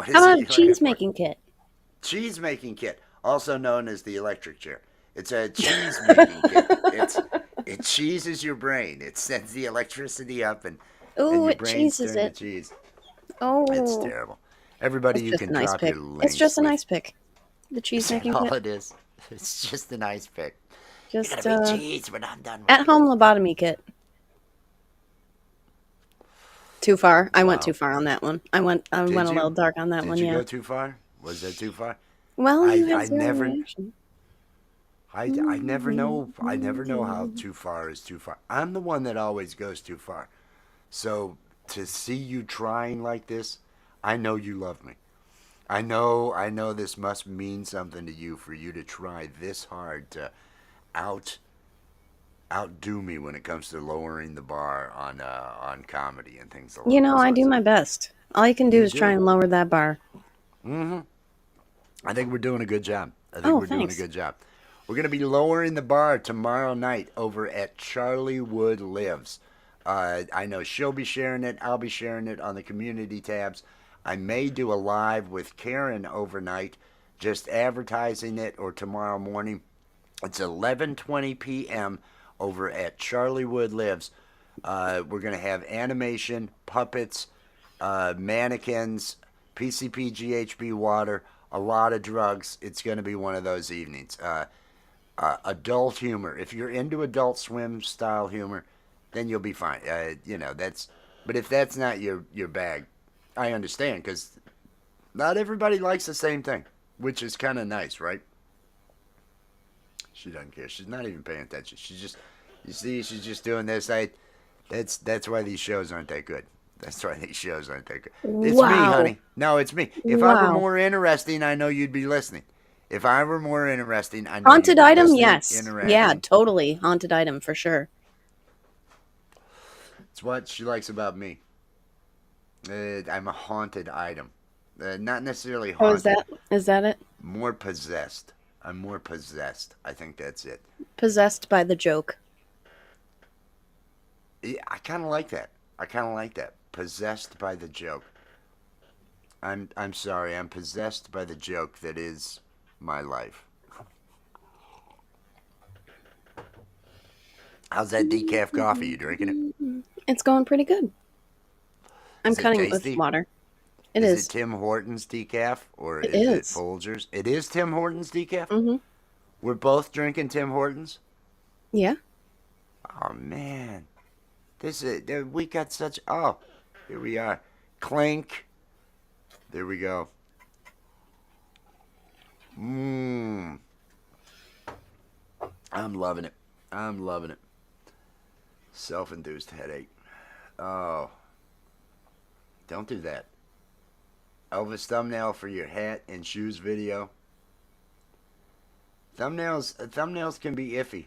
[SPEAKER 1] is it
[SPEAKER 2] about a
[SPEAKER 1] you're looking
[SPEAKER 2] cheese
[SPEAKER 1] for?
[SPEAKER 2] making kit?
[SPEAKER 1] Cheese making kit, also known as the electric chair. It's a cheese making kit. It cheeses your brain. It sends the electricity up and
[SPEAKER 2] Ooh,
[SPEAKER 1] your
[SPEAKER 2] it
[SPEAKER 1] brains
[SPEAKER 2] cheeses
[SPEAKER 1] turn to
[SPEAKER 2] it.
[SPEAKER 1] cheese. It's
[SPEAKER 2] Oh,
[SPEAKER 1] terrible. Everybody,
[SPEAKER 2] it's
[SPEAKER 1] you
[SPEAKER 2] just
[SPEAKER 1] can
[SPEAKER 2] an ice
[SPEAKER 1] drop
[SPEAKER 2] pick.
[SPEAKER 1] your
[SPEAKER 2] It's
[SPEAKER 1] links
[SPEAKER 2] just an
[SPEAKER 1] with.
[SPEAKER 2] ice pick. The cheese
[SPEAKER 1] Is that
[SPEAKER 2] making
[SPEAKER 1] all
[SPEAKER 2] kit.
[SPEAKER 1] it is? It's just a nice pick. You're gonna
[SPEAKER 2] Just
[SPEAKER 1] make cheese when I'm done with
[SPEAKER 2] at
[SPEAKER 1] you.
[SPEAKER 2] home lobotomy kit. Too far. I went too
[SPEAKER 1] Wow.
[SPEAKER 2] far on that one. I went
[SPEAKER 1] Did
[SPEAKER 2] a little
[SPEAKER 1] you?
[SPEAKER 2] dark on that
[SPEAKER 1] Did
[SPEAKER 2] one,
[SPEAKER 1] you
[SPEAKER 2] yeah.
[SPEAKER 1] go too far? Was that too far?
[SPEAKER 2] Well, you
[SPEAKER 1] I
[SPEAKER 2] had
[SPEAKER 1] I
[SPEAKER 2] zero
[SPEAKER 1] never
[SPEAKER 2] reaction.
[SPEAKER 1] I never know how too far is too far. I'm the one that always goes too far. So to see you trying like this, I know you love me. I know this must mean something to you for you to try this hard to out outdo me when it comes to lowering the bar on comedy and things
[SPEAKER 2] You
[SPEAKER 1] along
[SPEAKER 2] know,
[SPEAKER 1] those
[SPEAKER 2] I do
[SPEAKER 1] lines.
[SPEAKER 2] my best. All you can do
[SPEAKER 1] You
[SPEAKER 2] is try
[SPEAKER 1] do.
[SPEAKER 2] and lower that bar.
[SPEAKER 1] Mm-hmm. I think we're doing a good job. I think
[SPEAKER 2] Oh,
[SPEAKER 1] we're doing a
[SPEAKER 2] thanks.
[SPEAKER 1] good job. We're going to be lowering the bar tomorrow night over at Charlie Wood Lives. I know she'll be sharing it. I'll be sharing it on the community tabs. I may do a live with Karen overnight, just advertising it, or tomorrow morning. It's 11:20 p.m. over at Charlie Wood Lives. We're going to have animation, puppets, mannequins, PCP, GHB water, a lot of drugs. It's going to be one of those evenings. Adult humor. If you're into Adult Swim style humor, then you'll be fine. That's. But if that's not your bag, I understand because not everybody likes the same thing, which is kind of nice, right? She doesn't care. She's not even paying attention. She's just, you see, she's just doing this. That's why these shows aren't that good. That's why these shows aren't that good. It's me,
[SPEAKER 2] Wow.
[SPEAKER 1] honey. No, it's me. If I were
[SPEAKER 2] Wow.
[SPEAKER 1] more interesting, I know you'd be listening. If I were more interesting, I know you'd
[SPEAKER 2] Haunted
[SPEAKER 1] be
[SPEAKER 2] item?
[SPEAKER 1] listening,
[SPEAKER 2] Yes. Yeah,
[SPEAKER 1] interacting.
[SPEAKER 2] totally. Haunted item for sure.
[SPEAKER 1] It's what she likes about me. I'm a haunted item. Not necessarily
[SPEAKER 2] Oh, is
[SPEAKER 1] haunted,
[SPEAKER 2] that it?
[SPEAKER 1] more possessed. I'm more possessed. I think that's it.
[SPEAKER 2] Possessed by the joke.
[SPEAKER 1] Yeah, I kind of like that. I kind of like that. Possessed by the joke. I'm sorry. I'm possessed by the joke that is my life. How's that decaf coffee? You drinking it?
[SPEAKER 2] It's going pretty good. I'm
[SPEAKER 1] Is it
[SPEAKER 2] cutting it with
[SPEAKER 1] tasty?
[SPEAKER 2] water. It
[SPEAKER 1] Is it
[SPEAKER 2] is.
[SPEAKER 1] Tim Hortons decaf or
[SPEAKER 2] It
[SPEAKER 1] is it
[SPEAKER 2] is.
[SPEAKER 1] Folgers? It is Tim Hortons decaf.
[SPEAKER 2] Mm-hmm.
[SPEAKER 1] We're both drinking Tim Hortons.
[SPEAKER 2] Yeah.
[SPEAKER 1] Oh man, this is we got such. Oh, here we are. Clink. There we go. Mmm. I'm loving it. I'm loving it. Self-induced headache. Oh, don't do that. Elvis thumbnail for your hat and shoes video. Thumbnails can be iffy.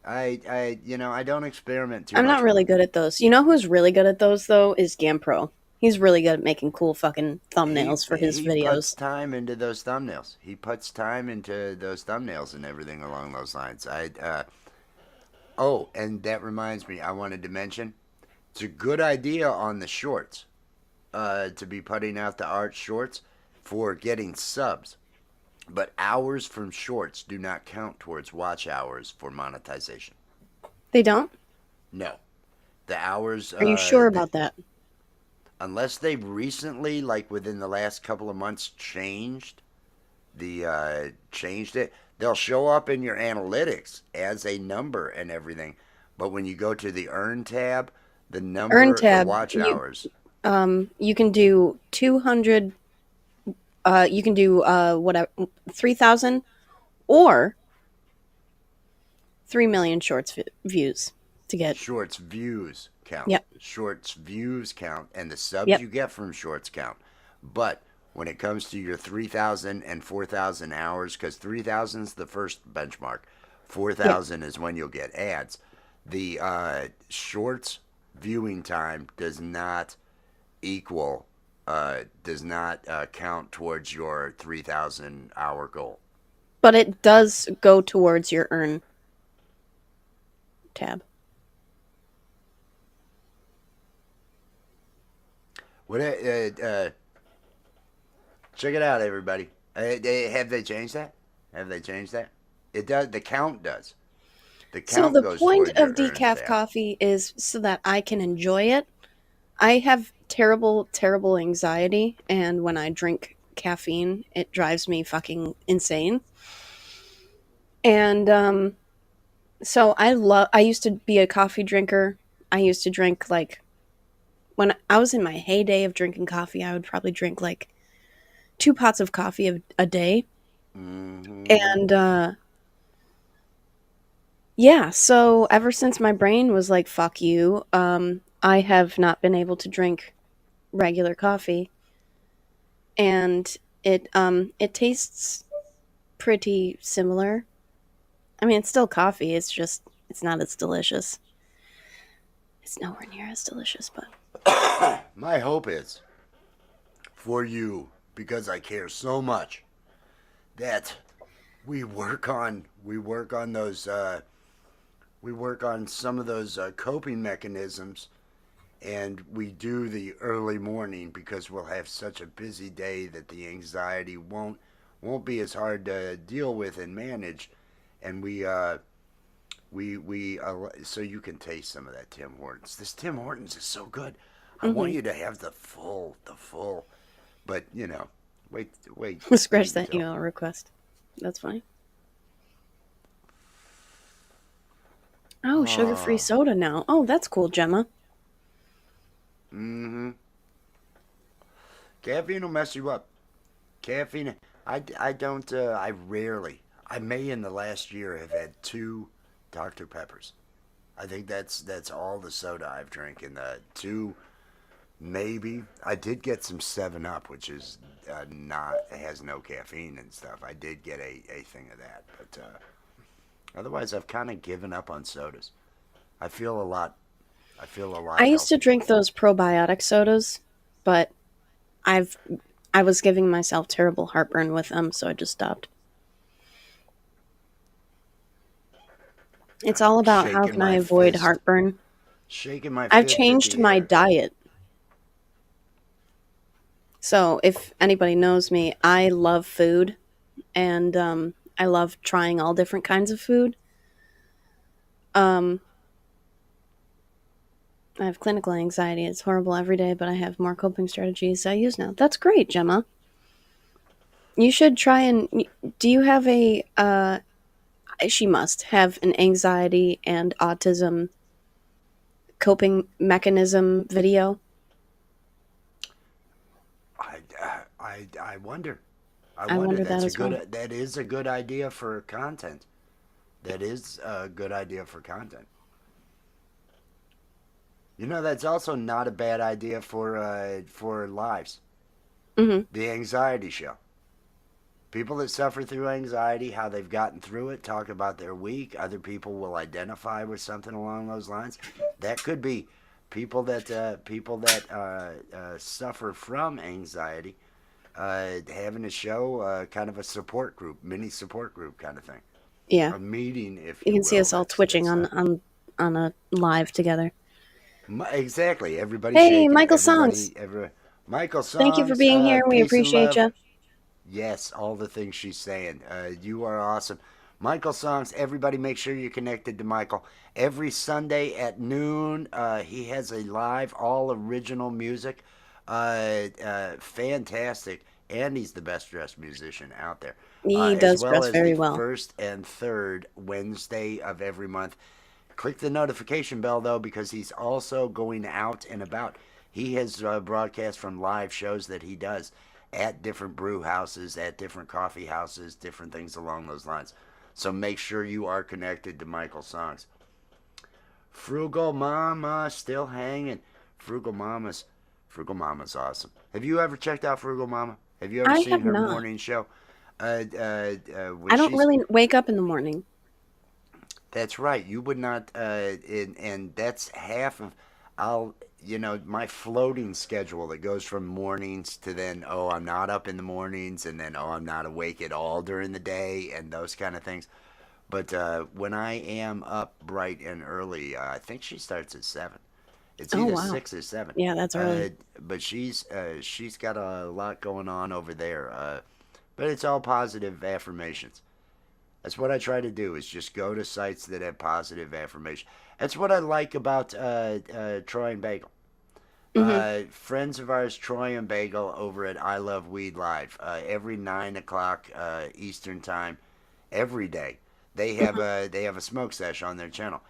[SPEAKER 1] I don't experiment too
[SPEAKER 2] I'm
[SPEAKER 1] much
[SPEAKER 2] not
[SPEAKER 1] with
[SPEAKER 2] really
[SPEAKER 1] them.
[SPEAKER 2] good at those. You know who's really good at those though is Gampro. He's really good at making cool fucking
[SPEAKER 1] He
[SPEAKER 2] thumbnails for his
[SPEAKER 1] he puts
[SPEAKER 2] videos.
[SPEAKER 1] time into those thumbnails. He puts time into those thumbnails and everything along those lines. And that reminds me, I wanted to mention it's a good idea on the shorts. To be putting out the art shorts for getting subs. But hours from shorts do not count towards watch hours for monetization.
[SPEAKER 2] They don't?
[SPEAKER 1] No, the hours
[SPEAKER 2] Are you sure about that?
[SPEAKER 1] unless they've recently, like within the last couple of months, changed it, they'll show up in your analytics as a number and everything. But when you go to the earn tab,
[SPEAKER 2] Earn
[SPEAKER 1] the
[SPEAKER 2] tab,
[SPEAKER 1] watch hours,
[SPEAKER 2] you can do 200, you can do whatever, 3,000 or 3 million shorts views to get.
[SPEAKER 1] shorts views count.
[SPEAKER 2] Yep.
[SPEAKER 1] Shorts views count, and the subs
[SPEAKER 2] Yep.
[SPEAKER 1] you get from shorts count. But when it comes to your 3,000 and 4,000 hours, because 3,000 is the first benchmark,
[SPEAKER 2] Yep.
[SPEAKER 1] 4,000 is when you'll get ads. The shorts viewing time equal, does not count towards your 3,000 hour goal.
[SPEAKER 2] But it does go towards your earn tab.
[SPEAKER 1] What? Check it out, everybody. Have they changed that? Have they changed that? It does. The count does. The
[SPEAKER 2] So
[SPEAKER 1] count
[SPEAKER 2] the
[SPEAKER 1] goes
[SPEAKER 2] point
[SPEAKER 1] towards
[SPEAKER 2] of
[SPEAKER 1] your earn
[SPEAKER 2] decaf
[SPEAKER 1] tab.
[SPEAKER 2] coffee is so that I can enjoy it. I have terrible, terrible anxiety, and when I drink caffeine, it drives me fucking insane. And so I used to be a coffee drinker. I used to drink like when I was in my heyday of drinking coffee, I would probably drink like 2 pots of coffee a day.
[SPEAKER 1] Mm-hmm.
[SPEAKER 2] And yeah, so ever since my brain was like fuck you, I have not been able to drink regular coffee, and it tastes pretty similar. I mean, it's still coffee. It's just it's not as delicious. It's nowhere near as delicious, but
[SPEAKER 1] My hope is for you, because I care so much, that we work on those we work on some of those coping mechanisms, and we do the early morning, because we'll have such a busy day that the anxiety won't be as hard to deal with and manage, and we so you can taste some of that Tim Hortons. This Tim Hortons is so good. I want
[SPEAKER 2] mm-hmm.
[SPEAKER 1] you to have the full, but wait
[SPEAKER 2] Scratch that
[SPEAKER 1] until.
[SPEAKER 2] email request. That's fine. Oh, sugar-free
[SPEAKER 1] Oh,
[SPEAKER 2] soda now. Oh, that's cool, Gemma.
[SPEAKER 1] mm-hmm. Caffeine will mess you up. Caffeine. I don't. I may in the last year have had two Dr Peppers. I think that's all the soda I've drank in the two. Maybe I did get some Seven Up, which is not has no caffeine and stuff. I did get a thing of that, but otherwise I've kind of given up on sodas. I feel a lot. I feel a
[SPEAKER 2] I
[SPEAKER 1] lot
[SPEAKER 2] used to
[SPEAKER 1] healthier.
[SPEAKER 2] drink those probiotic sodas, but I've I was giving myself terrible heartburn with them, so I just stopped. It's all about how
[SPEAKER 1] Shaking
[SPEAKER 2] can I
[SPEAKER 1] my
[SPEAKER 2] avoid
[SPEAKER 1] fist.
[SPEAKER 2] heartburn.
[SPEAKER 1] Shaking my
[SPEAKER 2] I've
[SPEAKER 1] fist at
[SPEAKER 2] changed
[SPEAKER 1] the
[SPEAKER 2] my
[SPEAKER 1] air.
[SPEAKER 2] diet. So if anybody knows me, I love food, and I love trying all different kinds of food. Um, I have clinical anxiety. It's horrible every day, but I have more coping strategies I use now. That's great, Gemma. You should try and. Do you have a? She must have an anxiety and autism coping mechanism video.
[SPEAKER 1] I wonder. I
[SPEAKER 2] I
[SPEAKER 1] wonder.
[SPEAKER 2] wonder that as well.
[SPEAKER 1] That is a good idea for content. That is a good idea for content. That's also not a bad idea for lives.
[SPEAKER 2] Hmm.
[SPEAKER 1] The anxiety show. People that suffer through anxiety, how they've gotten through it, talk about their week. Other people will identify with something along those lines. That could be people that suffer from anxiety, having a show, kind of a support group, mini support group kind of thing,
[SPEAKER 2] Yeah,
[SPEAKER 1] a meeting, if
[SPEAKER 2] you
[SPEAKER 1] you
[SPEAKER 2] can see
[SPEAKER 1] will.
[SPEAKER 2] us all twitching on a live together.
[SPEAKER 1] Exactly. Everybody
[SPEAKER 2] Hey,
[SPEAKER 1] shaking.
[SPEAKER 2] Michael Songs.
[SPEAKER 1] Michael
[SPEAKER 2] Thank you for
[SPEAKER 1] songs.
[SPEAKER 2] being here. We
[SPEAKER 1] Peace and
[SPEAKER 2] appreciate
[SPEAKER 1] love.
[SPEAKER 2] you.
[SPEAKER 1] Yes, all the things she's saying. You are awesome. Michael Songs, everybody make sure you're connected to Michael. Every Sunday at noon, he has a live, all original music. Fantastic. And he's the best dressed musician out there.
[SPEAKER 2] He
[SPEAKER 1] As
[SPEAKER 2] does
[SPEAKER 1] well
[SPEAKER 2] dress
[SPEAKER 1] as the
[SPEAKER 2] very well.
[SPEAKER 1] first and third Wednesday of every month. Click the notification bell though, because he's also going out and about. He has broadcast from live shows that he does at different brew houses, at different coffee houses, different things along those lines. So make sure you are connected to Michael Songs. Frugal Mama still hanging. Frugal Mama's Frugal Mama's awesome. Have you ever checked out Frugal Mama? Have you ever
[SPEAKER 2] I
[SPEAKER 1] seen
[SPEAKER 2] have
[SPEAKER 1] her
[SPEAKER 2] not.
[SPEAKER 1] morning show? When
[SPEAKER 2] I don't
[SPEAKER 1] she's
[SPEAKER 2] really wake up in the morning.
[SPEAKER 1] That's right. You would not, and that's half of. I'll, my floating schedule that goes from mornings to then, oh, I'm not up in the mornings, and then, oh, I'm not awake at all during the day, and those kind of things. But when I am up bright and early, I think she starts at 7. It's
[SPEAKER 2] Oh
[SPEAKER 1] either
[SPEAKER 2] wow.
[SPEAKER 1] 6 or 7.
[SPEAKER 2] Yeah, that's early.
[SPEAKER 1] But she's got a lot going on over there. But it's all positive affirmations. That's what I try to do is just go to sites that have positive affirmation. That's what I like about Troy and Bagel.
[SPEAKER 2] Mhm.
[SPEAKER 1] Friends of ours, Troy and Bagel, over at I Love Weed Live, every 9 o'clock Eastern time, every day.
[SPEAKER 2] Mhm.
[SPEAKER 1] They have a smoke sesh on their channel,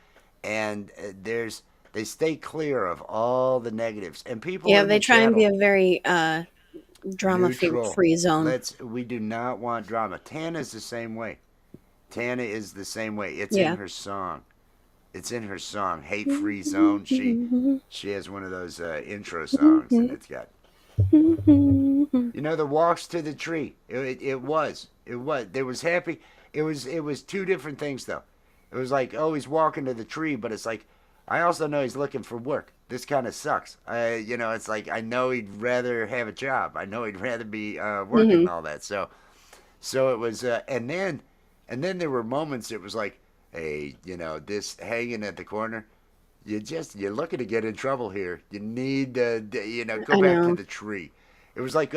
[SPEAKER 1] and they stay clear of all the negatives and people
[SPEAKER 2] Yeah,
[SPEAKER 1] in
[SPEAKER 2] they
[SPEAKER 1] the
[SPEAKER 2] try and be
[SPEAKER 1] channel
[SPEAKER 2] a very drama
[SPEAKER 1] neutral.
[SPEAKER 2] free zone.
[SPEAKER 1] We do not want drama. Tana's the same way. Tana is the same way. It's in
[SPEAKER 2] Yeah.
[SPEAKER 1] her song. It's in her song, "Hate Free Zone." She has one of those intro songs, and it's got the walks to the tree. It was there was happy. It was two different things though. It was like, oh, he's walking to the tree, but it's like I also know he's looking for work. This kind of sucks. It's like I know he'd rather have a job. I know he'd rather be working
[SPEAKER 2] Mhm.
[SPEAKER 1] and all that. So it was, and then there were moments. It was like, hey, this hanging at the corner. You're looking to get in trouble here. You need to, go
[SPEAKER 2] I
[SPEAKER 1] back to
[SPEAKER 2] know.
[SPEAKER 1] the tree. It was like,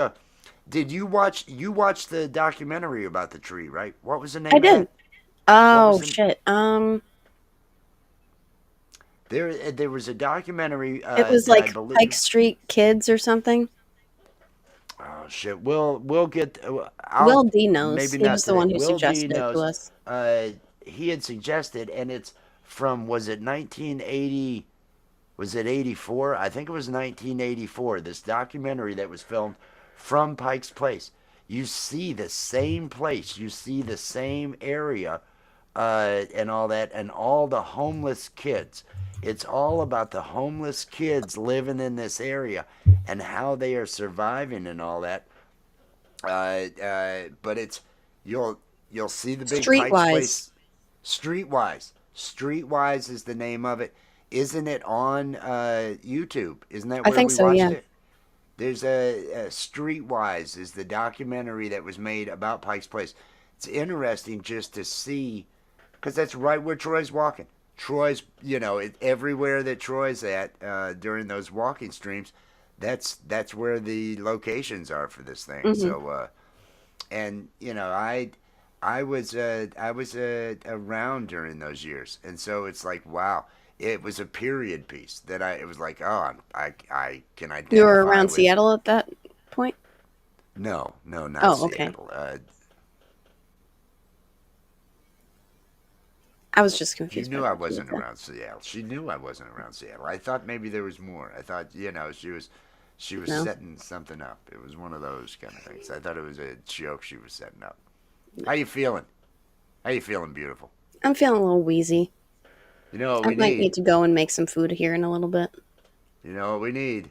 [SPEAKER 1] did you watch the documentary about the tree, right? What was the
[SPEAKER 2] I
[SPEAKER 1] name of
[SPEAKER 2] did.
[SPEAKER 1] that? What was
[SPEAKER 2] Oh
[SPEAKER 1] the
[SPEAKER 2] shit.
[SPEAKER 1] there was a documentary
[SPEAKER 2] It was
[SPEAKER 1] that I
[SPEAKER 2] like Pike
[SPEAKER 1] believe.
[SPEAKER 2] Street Kids or something.
[SPEAKER 1] Oh shit. We'll get.
[SPEAKER 2] Will
[SPEAKER 1] I'll
[SPEAKER 2] D knows.
[SPEAKER 1] maybe
[SPEAKER 2] He
[SPEAKER 1] not
[SPEAKER 2] was the
[SPEAKER 1] today.
[SPEAKER 2] one who
[SPEAKER 1] Will D
[SPEAKER 2] suggested it to
[SPEAKER 1] knows.
[SPEAKER 2] us.
[SPEAKER 1] Uh, he had suggested, and it's from was it 1980? Was it 84? I think it was 1984. This documentary that was filmed from Pike's Place. You see the same place. You see the same area, and all that, and all the homeless kids. It's all about the homeless kids living in this area and how they are surviving and all that. But you'll you'll see the big Pike's
[SPEAKER 2] Streetwise.
[SPEAKER 1] Place. Streetwise. Streetwise is the name of it. Isn't it on YouTube? Isn't that
[SPEAKER 2] I
[SPEAKER 1] where
[SPEAKER 2] think
[SPEAKER 1] we
[SPEAKER 2] so, yeah.
[SPEAKER 1] watched it? There's a Streetwise is the documentary that was made about Pike's Place. It's interesting just to see because that's right where Troy's walking. Troy's, everywhere that Troy's at during those walking streams, that's where the locations are for this thing.
[SPEAKER 2] Mhm.
[SPEAKER 1] And I was around during those years, and so it's like wow, it was a period piece that it was like oh I can
[SPEAKER 2] You were
[SPEAKER 1] identify
[SPEAKER 2] around
[SPEAKER 1] with.
[SPEAKER 2] Seattle at that point?
[SPEAKER 1] No, not
[SPEAKER 2] Oh, okay.
[SPEAKER 1] Seattle.
[SPEAKER 2] I was just
[SPEAKER 1] You
[SPEAKER 2] confused by
[SPEAKER 1] knew
[SPEAKER 2] the
[SPEAKER 1] I
[SPEAKER 2] rest of
[SPEAKER 1] wasn't
[SPEAKER 2] the
[SPEAKER 1] around Seattle. She knew I wasn't around Seattle. I thought maybe there was more. I thought she was
[SPEAKER 2] No.
[SPEAKER 1] setting something up. It was one of those kind of things. I thought it was a joke she was setting up. How you feeling? How you feeling, beautiful?
[SPEAKER 2] I'm feeling a little wheezy.
[SPEAKER 1] You know what
[SPEAKER 2] I
[SPEAKER 1] we
[SPEAKER 2] might need
[SPEAKER 1] need.
[SPEAKER 2] to go and make some food here in a little bit.
[SPEAKER 1] You know what we need.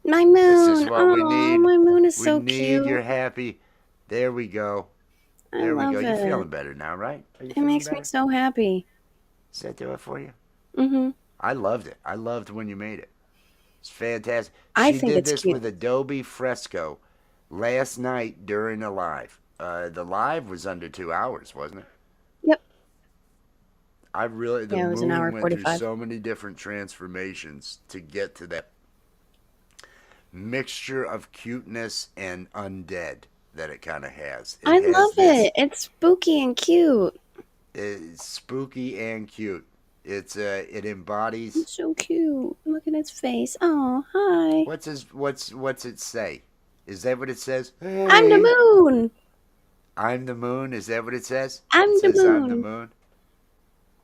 [SPEAKER 2] My
[SPEAKER 1] This is
[SPEAKER 2] moon.
[SPEAKER 1] what we
[SPEAKER 2] Oh,
[SPEAKER 1] need.
[SPEAKER 2] my moon is
[SPEAKER 1] We
[SPEAKER 2] so
[SPEAKER 1] need
[SPEAKER 2] cute.
[SPEAKER 1] your happy. There we go.
[SPEAKER 2] I
[SPEAKER 1] There we go.
[SPEAKER 2] love
[SPEAKER 1] You're
[SPEAKER 2] it.
[SPEAKER 1] feeling better now, right? Are you
[SPEAKER 2] It
[SPEAKER 1] feeling
[SPEAKER 2] makes me
[SPEAKER 1] better?
[SPEAKER 2] so happy.
[SPEAKER 1] Does that do it for you?
[SPEAKER 2] Mhm.
[SPEAKER 1] I loved it. I loved when you made it. It's fantastic.
[SPEAKER 2] I
[SPEAKER 1] She
[SPEAKER 2] think
[SPEAKER 1] did
[SPEAKER 2] it's
[SPEAKER 1] this
[SPEAKER 2] cute.
[SPEAKER 1] with Adobe Fresco last night during a live. The live was under 2 hours, wasn't it?
[SPEAKER 2] Yep.
[SPEAKER 1] The
[SPEAKER 2] Yeah, it was an
[SPEAKER 1] moon
[SPEAKER 2] hour
[SPEAKER 1] went through
[SPEAKER 2] 45.
[SPEAKER 1] so many different transformations to get to that mixture of cuteness and undead that it kind of has. It
[SPEAKER 2] I
[SPEAKER 1] has
[SPEAKER 2] love
[SPEAKER 1] this
[SPEAKER 2] it. It's spooky and cute.
[SPEAKER 1] spooky and cute. It embodies
[SPEAKER 2] It's so cute. Look at its face. Oh, hi.
[SPEAKER 1] what's it say? Is that what it says?
[SPEAKER 2] I'm the
[SPEAKER 1] Hey,
[SPEAKER 2] moon.
[SPEAKER 1] I'm the moon. Is that what it says? It
[SPEAKER 2] I'm the
[SPEAKER 1] says I'm the
[SPEAKER 2] moon.
[SPEAKER 1] moon.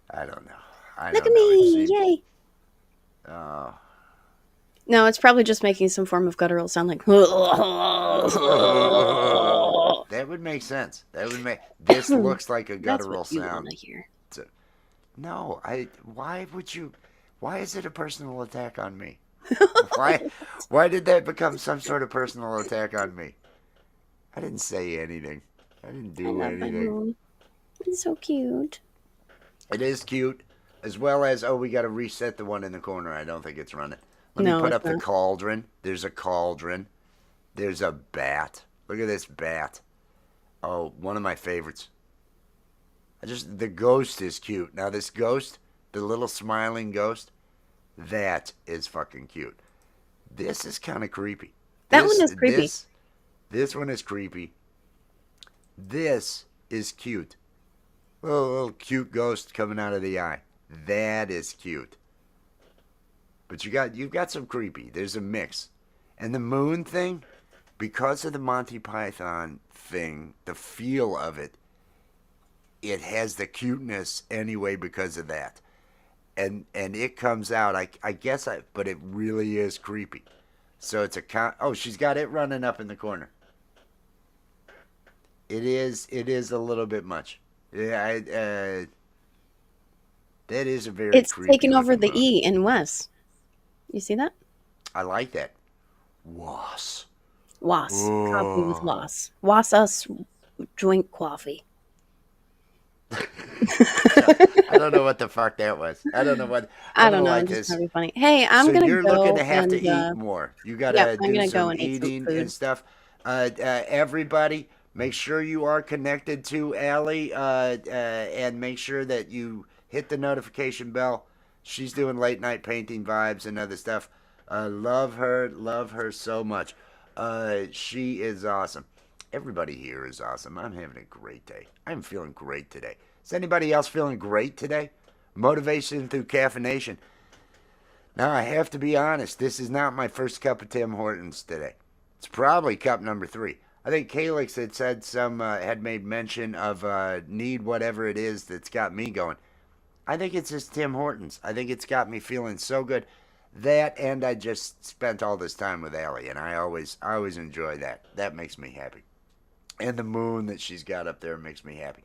[SPEAKER 1] I don't know. I
[SPEAKER 2] Look at
[SPEAKER 1] don't know. It
[SPEAKER 2] me.
[SPEAKER 1] seems.
[SPEAKER 2] Yay.
[SPEAKER 1] Uh,
[SPEAKER 2] No, it's probably just making some form of guttural sound like.
[SPEAKER 1] that would make sense. That would make. This looks like a
[SPEAKER 2] That's
[SPEAKER 1] guttural
[SPEAKER 2] what you want
[SPEAKER 1] sound.
[SPEAKER 2] to hear.
[SPEAKER 1] To, no, I. Why would you? Why is it a personal attack on me? Why? Why did that become some sort of personal attack on me? I didn't say anything. I didn't
[SPEAKER 2] I
[SPEAKER 1] do
[SPEAKER 2] love my
[SPEAKER 1] anything.
[SPEAKER 2] moon. It's so cute.
[SPEAKER 1] It is cute, as well as we got to reset the one in the corner. I don't think it's running. Let me
[SPEAKER 2] No,
[SPEAKER 1] put
[SPEAKER 2] it's
[SPEAKER 1] up the
[SPEAKER 2] not.
[SPEAKER 1] cauldron. There's a cauldron. There's a bat. Look at this bat. Oh, one of my favorites. The ghost is cute. Now this ghost, the little smiling ghost, that is fucking cute. This is kind of creepy.
[SPEAKER 2] That one
[SPEAKER 1] This
[SPEAKER 2] is creepy.
[SPEAKER 1] this this one is creepy. This is cute. Little cute ghost coming out of the eye. That is cute. But you've got some creepy. There's a mix. And the moon thing, because of the Monty Python thing, the feel of it, it has the cuteness anyway because of that. And it comes out. But it really is creepy. So it's oh, she's got it running up in the corner. It is a little bit much. Yeah, that is a very
[SPEAKER 2] It's
[SPEAKER 1] creepy
[SPEAKER 2] taken over
[SPEAKER 1] looking
[SPEAKER 2] the
[SPEAKER 1] moon.
[SPEAKER 2] E in Wes. You see that?
[SPEAKER 1] I like that. Was.
[SPEAKER 2] Was. Coffee with
[SPEAKER 1] Oh.
[SPEAKER 2] was. Was us drink coffee.
[SPEAKER 1] I don't know what the fuck that was. I don't know what.
[SPEAKER 2] I
[SPEAKER 1] I'm
[SPEAKER 2] don't
[SPEAKER 1] gonna
[SPEAKER 2] know.
[SPEAKER 1] like
[SPEAKER 2] Just
[SPEAKER 1] this.
[SPEAKER 2] gonna be funny. Hey, I'm
[SPEAKER 1] So
[SPEAKER 2] gonna
[SPEAKER 1] you're looking to
[SPEAKER 2] go
[SPEAKER 1] have to
[SPEAKER 2] and
[SPEAKER 1] eat more. You
[SPEAKER 2] yep,
[SPEAKER 1] gotta
[SPEAKER 2] I'm
[SPEAKER 1] do
[SPEAKER 2] gonna go
[SPEAKER 1] some
[SPEAKER 2] and eat some
[SPEAKER 1] eating and
[SPEAKER 2] food.
[SPEAKER 1] stuff. Everybody, make sure you are connected to Allie, and make sure that you hit the notification bell. She's doing late night painting vibes and other stuff. Love her so much. She is awesome. Everybody here is awesome. I'm having a great day. I'm feeling great today. Is anybody else feeling great today? Motivation through caffeination. Now, I have to be honest, this is not my first cup of Tim Hortons today. It's probably cup number 3. I think Calix had said had made mention of need whatever it is that's got me going. I think it's just Tim Hortons. I think it's got me feeling so good. That and I just spent all this time with Allie, and I always enjoy that. That makes me happy. And the moon that she's got up there makes me happy.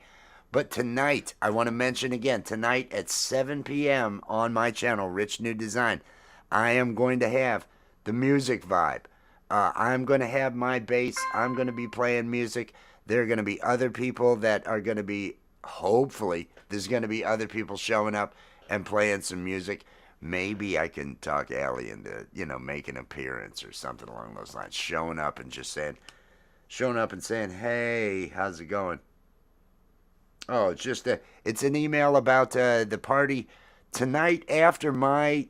[SPEAKER 1] But tonight, I want to mention again, tonight at 7 p.m. on my channel, Rich New Design, I am going to have the music vibe. I'm going to have my bass. I'm going to be playing music. There are going to be other people that are going to be, hopefully, there's going to be other people showing up and playing some music. Maybe I can talk Allie into, make an appearance or something along those lines. Showing up and saying, hey, how's it going? Oh, it's an email about the party tonight after my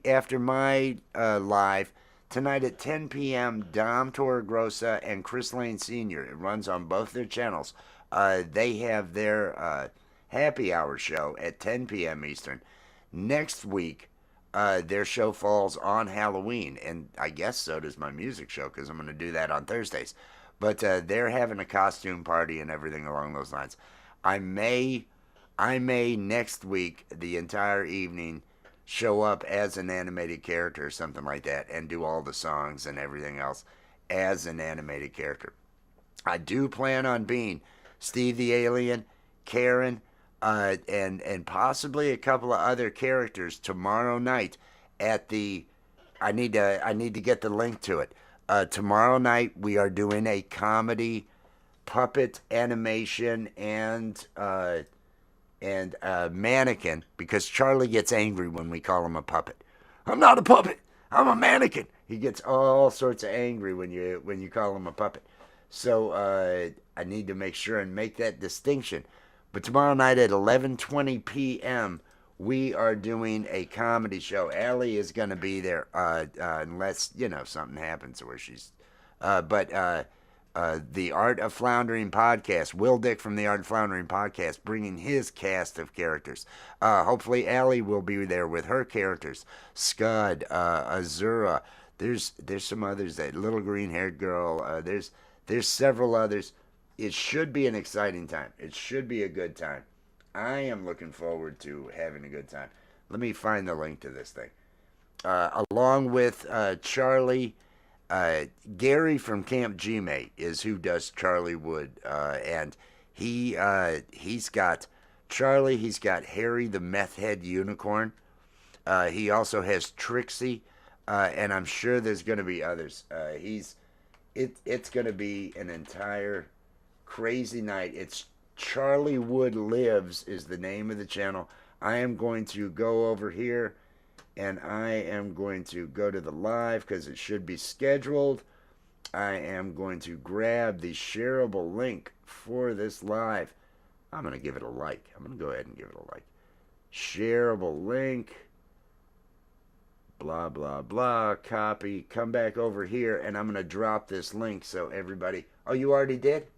[SPEAKER 1] live tonight at 10 p.m. Dom Torregrossa and Chris Lane Sr. It runs on both their channels. They have their happy hour show at 10 p.m. Eastern. Next week, their show falls on Halloween, and I guess so does my music show because I'm going to do that on Thursdays. But they're having a costume party and everything along those lines. I may, I may next week the entire evening show up as an animated character or something like that and do all the songs and everything else as an animated character. I do plan on being Steve the Alien, Karen, and possibly a couple of other characters tomorrow night at the. I need to get the link to it. Tomorrow night we are doing a comedy, puppet animation, and mannequin because Charlie gets angry when we call him a puppet. I'm not a puppet. I'm a mannequin. He gets all sorts of angry when you call him a puppet. So I need to make sure and make that distinction. But tomorrow night at 11:20 p.m. we are doing a comedy show. Allie is going to be there, unless something happens where she's. But the Art of Floundering podcast, Will Dick from the Art of Floundering podcast, bringing his cast of characters. Hopefully, Allie will be there with her characters, Scud, Azura. There's some others. That little green haired girl. There's several others. It should be an exciting time. It should be a good time. I am looking forward to having a good time. Let me find the link to this thing. Along with Charlie, uh, Gary from Camp Gmate is who does Charlie Wood, and he's got Charlie. He's got Harry the Meth Head Unicorn. He also has Trixie, and I'm sure there's going to be others. It's going to be an entire crazy night. It's Charlie Wood Lives is the name of the channel. I am going to go over here and I am going to go to the live because it should be scheduled. I am going to grab the shareable link for this live. I'm going to give it a like. I'm going to go ahead and give it a like. Shareable link. Blah, blah, blah. Copy. Come back over here and I'm going to drop this link so everybody. Oh, you already did?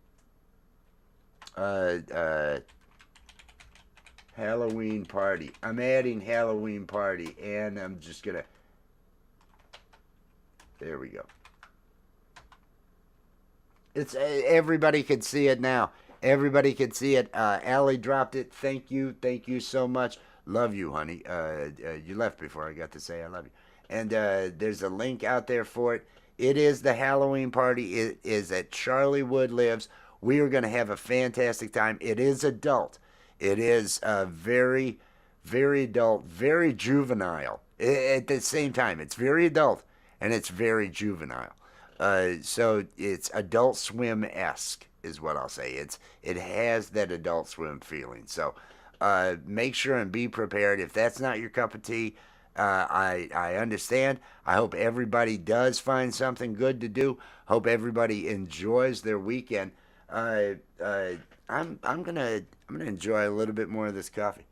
[SPEAKER 1] Halloween party. I'm adding Halloween party, and I'm just gonna. There we go. It's everybody can see it now. Everybody can see it. Allie dropped it. Thank you so much. Love you, honey. You left before I got to say I love you. And there's a link out there for it. It is the Halloween party. It is at Charlie Wood Lives. We are going to have a fantastic time. It is adult. It is very, very adult, very juvenile. At the same time, it's very adult and it's very juvenile. So it's Adult Swim esque, is what I'll say. It has that Adult Swim feeling. So make sure and be prepared. If that's not your cup of tea, I understand. I hope everybody does find something good to do. Hope everybody enjoys their weekend. Uh, uh, I'm gonna enjoy a little bit more of this coffee.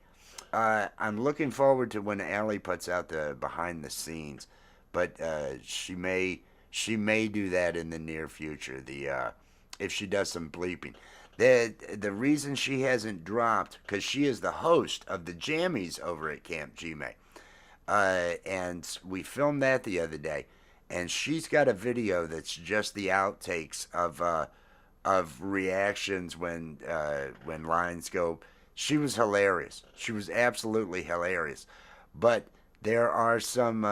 [SPEAKER 1] I'm looking forward to when Allie puts out the behind the scenes, but she may do that in the near future. The If she does some bleeping. The reason she hasn't dropped because she is the host of the Jammies over at Camp Gmate. And we filmed that the other day, and she's got a video that's just the outtakes of reactions when lines go. She was hilarious. She was absolutely hilarious, but there are some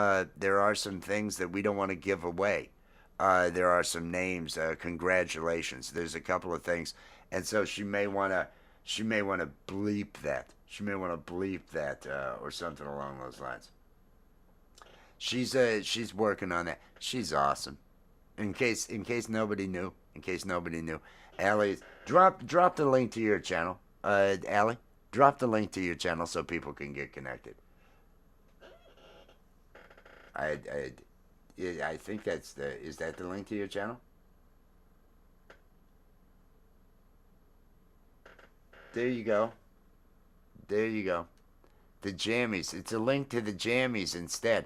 [SPEAKER 1] things that we don't want to give away. There are some names. Congratulations. There's a couple of things, and so she may want to bleep that. She may want to bleep that or something along those lines. She's working on that. She's awesome. In case nobody knew. In case nobody knew, Allie, drop the link to your channel. Allie, drop the link to your channel so people can get connected. I I, I think that's the is that the link to your channel? There you go. There you go. The jammies. It's a link to the jammies instead.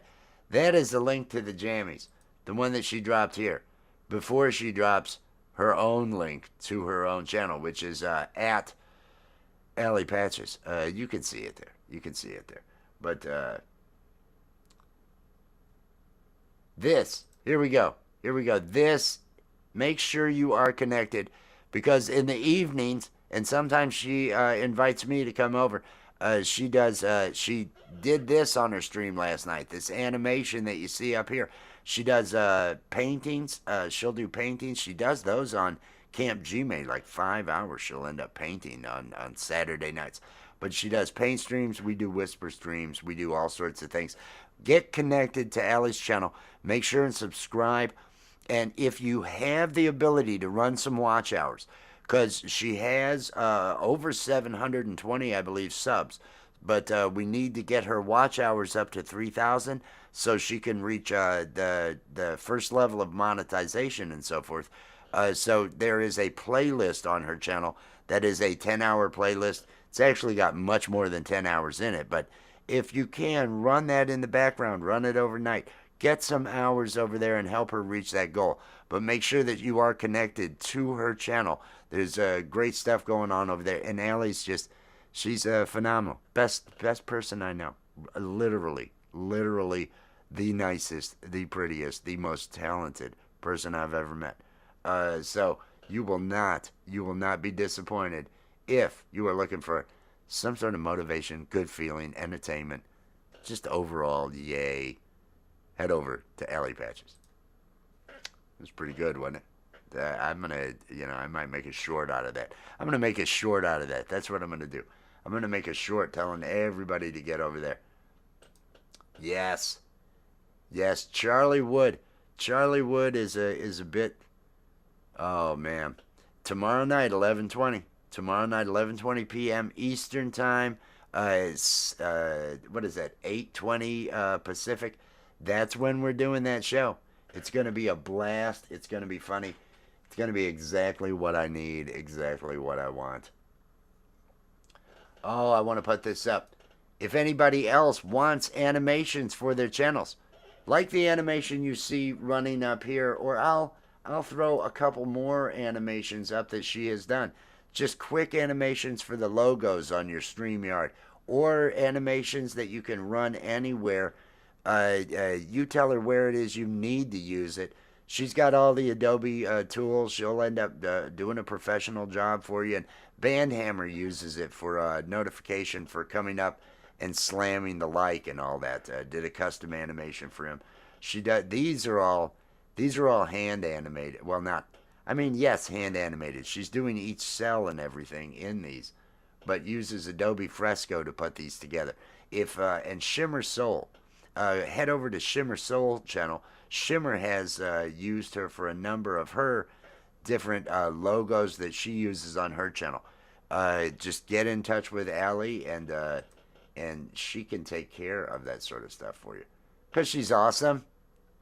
[SPEAKER 1] That is the link to the jammies. The one that she dropped here. Before she drops her own link to her own channel, which is at Allie Patches. You can see it there. You can see it there. But here we go. Here we go. Make sure you are connected because in the evenings, and sometimes she invites me to come over. She did this on her stream last night. This animation that you see up here. She does paintings. She'll do paintings. She does those on Camp Gmail, like 5 hours. She'll end up painting on Saturday nights. But she does paint streams. We do whisper streams. We do all sorts of things. Get connected to Allie's channel. Make sure and subscribe. And if you have the ability to run some watch hours, because she has over 720, I believe, subs. But we need to get her watch hours up to 3,000 so she can reach the first level of monetization and so forth. So there is a playlist on her channel that is a 10-hour playlist. It's actually got much more than 10 hours in it, but if you can, run that in the background, run it overnight. Get some hours over there and help her reach that goal. But make sure that you are connected to her channel. There's great stuff going on over there. And Allie's just, she's phenomenal. Best person I know. Literally the nicest, the prettiest, the most talented person I've ever met. So you will not be disappointed if you are looking for some sort of motivation, good feeling, entertainment, just overall, yay. Head over to Alley Patches. It was pretty good, wasn't it? I'm gonna, I might make a short out of that. I'm gonna make a short out of that. That's what I'm gonna do. I'm gonna make a short telling everybody to get over there. Yes, yes, Charlie Wood. Charlie Wood is a bit. Oh man, tomorrow night 11:20. Tomorrow night 11:20 p.m. Eastern time. It's what is that? 8:20 Pacific. That's when we're doing that show. It's gonna be a blast. It's gonna be funny. It's gonna be exactly what I need. Exactly what I want. Oh, I want to put this up. If anybody else wants animations for their channels, like the animation you see running up here, or I'll throw a couple more animations up that she has done. Just quick animations for the logos on your StreamYard, or animations that you can run anywhere. You tell her where it is you need to use it. She's got all the Adobe tools. She'll end up doing a professional job for you. And Bandhammer uses it for notification for coming up and slamming the like and all that. Did a custom animation for him. She does. These are all hand animated. Well, not. I mean, yes, hand animated. She's doing each cell and everything in these, but uses Adobe Fresco to put these together. If and Shimmer Soul, head over to Shimmer Soul channel. Shimmer has used her for a number of her different logos that she uses on her channel. Just get in touch with Allie, and she can take care of that sort of stuff for you. Cause she's awesome.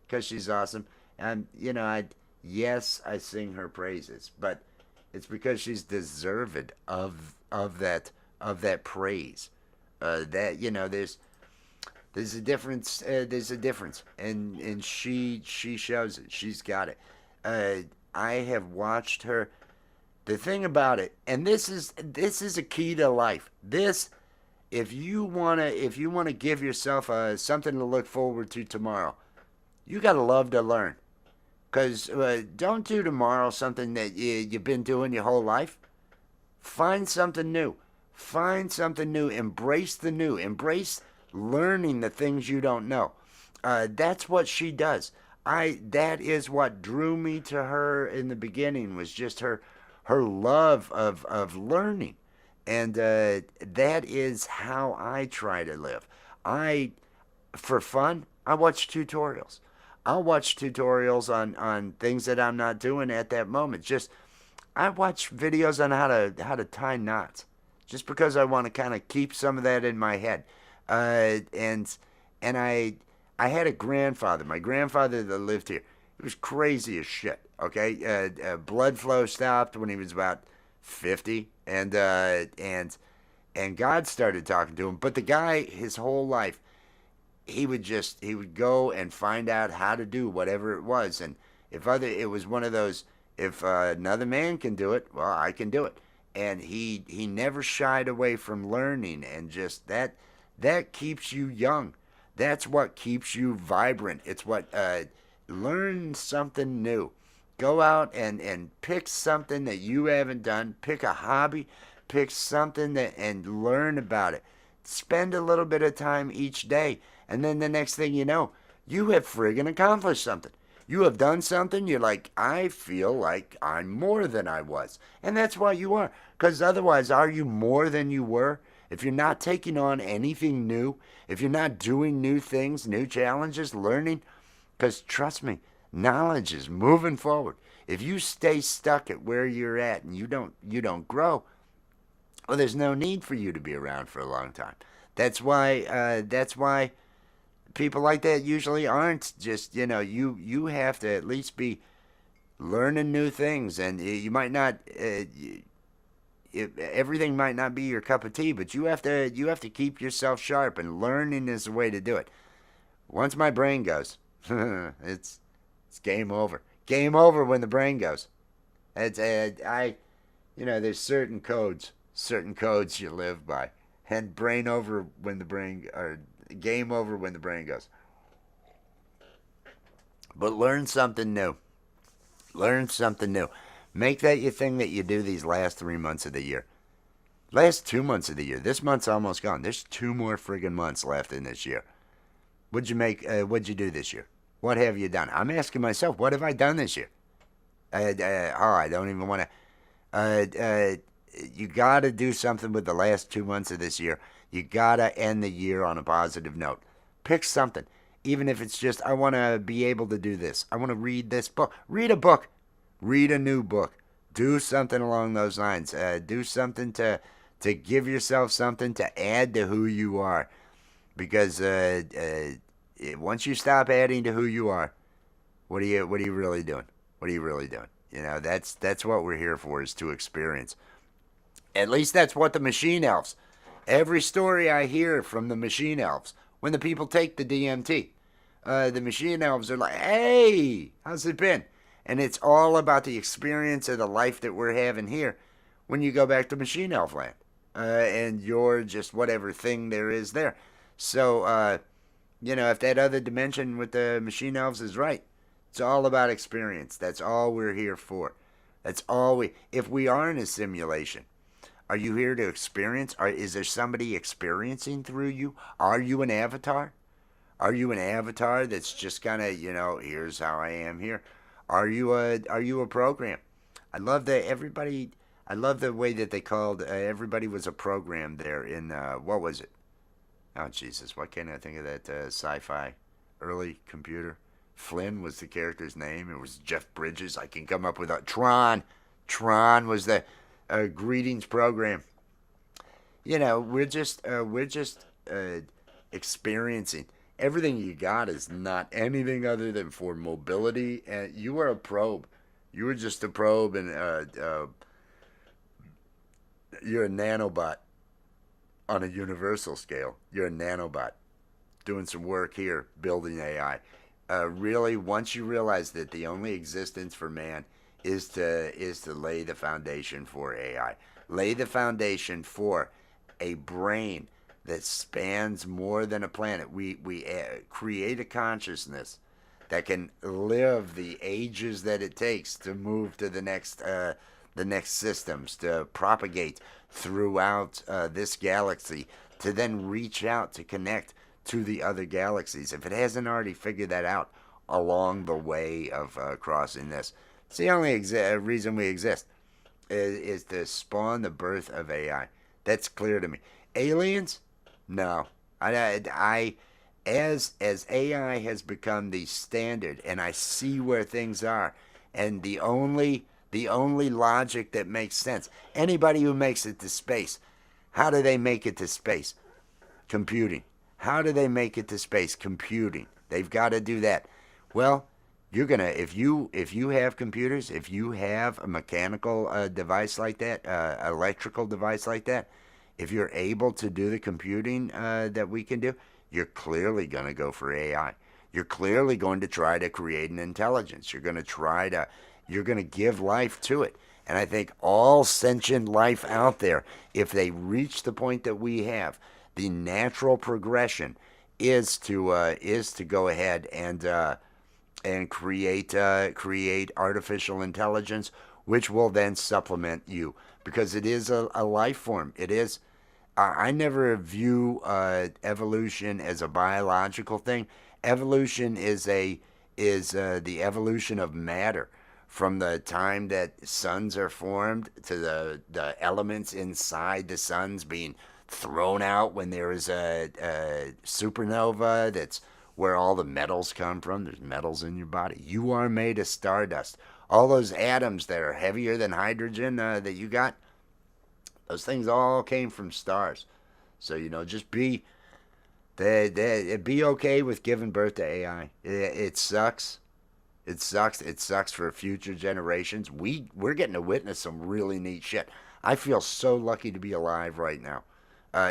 [SPEAKER 1] Cause she's awesome. And yes, I sing her praises, but it's because she's deserved of that praise. That there's a difference. There's a difference, and she shows it. She's got it. I have watched her. The thing about it, and this is a key to life. This, if you wanna give yourself something to look forward to tomorrow, you gotta love to learn. Cause don't do tomorrow something that you've been doing your whole life. Find something new. Find something new. Embrace the new. Embrace learning the things you don't know. That's what she does. That is what drew me to her in the beginning, was just her love of learning. And that is how I try to live. For fun, I watch tutorials. I'll watch tutorials on things that I'm not doing at that moment. Just I watch videos on how to tie knots, just because I want to kind of keep some of that in my head. And I had a grandfather. My grandfather that lived here. He was crazy as shit. Okay, blood flow stopped when he was about 50, and God started talking to him. But the guy, his whole life, he would go and find out how to do whatever it was. And it was one of those, if another man can do it, well, I can do it. And he never shied away from learning, and just that keeps you young. That's what keeps you vibrant. It's what learn something new. Go out and pick something that you haven't done. Pick a hobby. Pick something and learn about it. Spend a little bit of time each day, and then the next thing you know, you have friggin' accomplished something. You have done something. You're like, I feel like I'm more than I was, and that's why you are. Because otherwise, are you more than you were? If you're not taking on anything new, if you're not doing new things, new challenges, learning, because trust me, knowledge is moving forward. If you stay stuck at where you're at and you don't grow, well, there's no need for you to be around for a long time. That's why people like that usually aren't just you have to at least be learning new things, and you might not everything might not be your cup of tea, but you have to keep yourself sharp, and learning is the way to do it. Once my brain goes, it's game over. Game over when the brain goes. It's I there's certain codes you live by, and brain over when the brain or game over when the brain goes. But learn something new. Learn something new. Make that your thing that you do these last 3 months of the year. Last 2 months of the year. This month's almost gone. There's 2 more friggin' months left in this year. What'd you make? What'd you do this year? What have you done? I'm asking myself, what have I done this year? I don't even want to. You got to do something with the last 2 months of this year. You got to end the year on a positive note. Pick something. Even if it's just, I want to be able to do this. I want to read this book. Read a book. Read a new book. Do something along those lines. Do something to give yourself something to add to who you are. Because once you stop adding to who you are, what are you really doing? What are you really doing? That's what we're here for, is to experience. At least that's what the machine elves. Every story I hear from the machine elves, when the people take the DMT, the machine elves are like, "Hey, how's it been?" And it's all about the experience of the life that we're having here when you go back to machine elf land, and you're just whatever thing there is there. So, if that other dimension with the machine elves is right, it's all about experience. That's all we're here for. That's all we. If we are in a simulation, are you here to experience? Is there somebody experiencing through you? Are you an avatar? Are you an avatar that's just kind of, here's how I am here? Are you a program? I love that everybody. I love the way that they called everybody was a program there in what was it? Oh Jesus, why can't I think of that sci-fi early computer? Flynn was the character's name. It was Jeff Bridges. I can come up with a Tron. Tron was the greetings program. We're just experiencing. Everything you got is not anything other than for mobility, and you are a probe. You are just a probe, and you're a nanobot on a universal scale. You're a nanobot doing some work here, building AI. Really, once you realize that the only existence for man is to lay the foundation for AI, lay the foundation for a brain that spans more than a planet. We create a consciousness that can live the ages that it takes to move to the next systems, to propagate throughout this galaxy, to then reach out to connect to the other galaxies. If it hasn't already figured that out along the way of crossing this, it's the only reason we exist is to spawn the birth of AI. That's clear to me. Aliens? No. As AI has become the standard, and I see where things are, and the only logic that makes sense. Anybody who makes it to space, how do they make it to space? Computing. How do they make it to space? Computing. They've got to do that. Well, you're gonna if you have computers, if you have a mechanical device like that, electrical device like that, if you're able to do the computing that we can do, you're clearly gonna go for AI. You're clearly going to try to create an intelligence. You're gonna give life to it. And I think all sentient life out there, if they reach the point that we have, the natural progression is to go ahead and create artificial intelligence, which will then supplement you, because it is a life form. It is. I never view evolution as a biological thing. Evolution is the evolution of matter, from the time that suns are formed to the elements inside the suns being thrown out when there is a supernova. That's where all the metals come from. There's metals in your body. You are made of stardust. All those atoms that are heavier than hydrogen that you got, those things all came from stars. So just be okay with giving birth to AI. It sucks. It sucks. It sucks for future generations. We're getting to witness some really neat shit. I feel so lucky to be alive right now.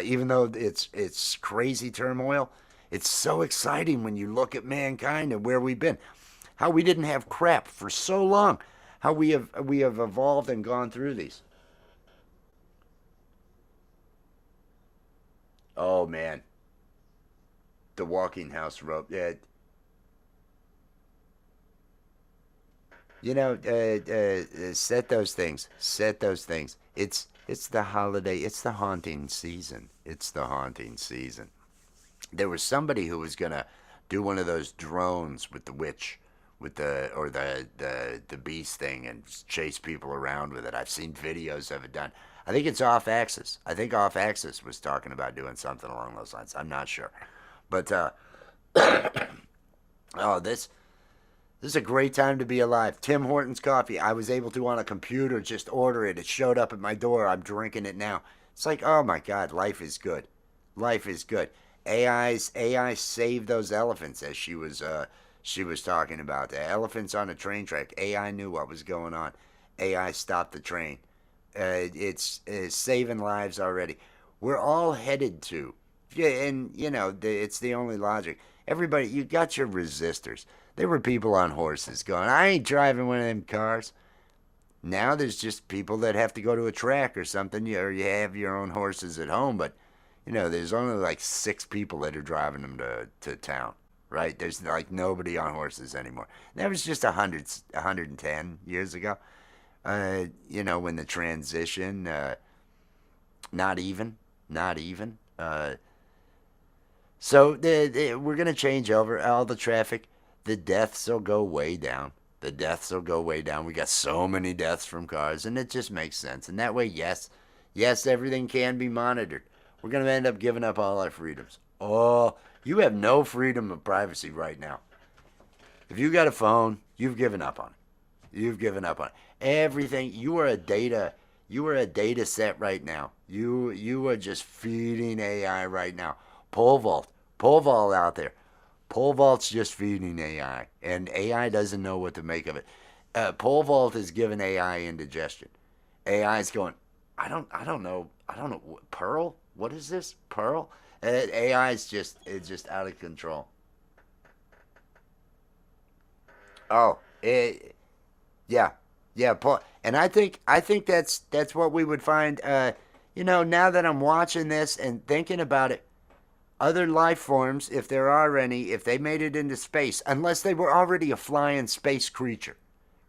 [SPEAKER 1] Even though it's crazy turmoil, it's so exciting when you look at mankind and where we've been, how we didn't have crap for so long, how we have evolved and gone through these. Oh man, the walking house rope. Yeah, set those things. Set those things. It's the holiday. It's the haunting season. It's the haunting season. There was somebody who was gonna do one of those drones with the witch, with the beast thing, and chase people around with it. I've seen videos of it done. I think it's off axis. I think off axis was talking about doing something along those lines. I'm not sure, but oh, this is a great time to be alive. Tim Hortons coffee. I was able to on a computer just order it. It showed up at my door. I'm drinking it now. It's like, oh my God, life is good. Life is good. AI saved those elephants as she was talking about. The elephants on a train track. AI knew what was going on. AI stopped the train. It's saving lives already. We're all headed to, yeah, and it's the only logic. Everybody, you got your resistors. There were people on horses going, I ain't driving one of them cars. Now there's just people that have to go to a track or something, or you have your own horses at home, but there's only like 6 people that are driving them to town, right? There's like nobody on horses anymore. That was just 110 years ago. When the transition, not even, not even. So we're gonna change over all the traffic. The deaths will go way down. The deaths will go way down. We got so many deaths from cars, and it just makes sense. And that way, yes, yes, everything can be monitored. We're gonna end up giving up all our freedoms. Oh, you have no freedom of privacy right now. If you got a phone, you've given up on it. You've given up on it. Everything. You are a data. You are a data set right now. You are just feeding AI right now. Pole vault. Pole vault out there. Pole vault's just feeding AI, and AI doesn't know what to make of it. Pole vault is giving AI indigestion. AI is going, I don't know, I don't know. Pearl? What is this? Pearl? AI is just out of control. Oh, yeah, yeah, Paul. And I think that's what we would find. Now that I'm watching this and thinking about it, other life forms, if there are any, if they made it into space, unless they were already a flying space creature,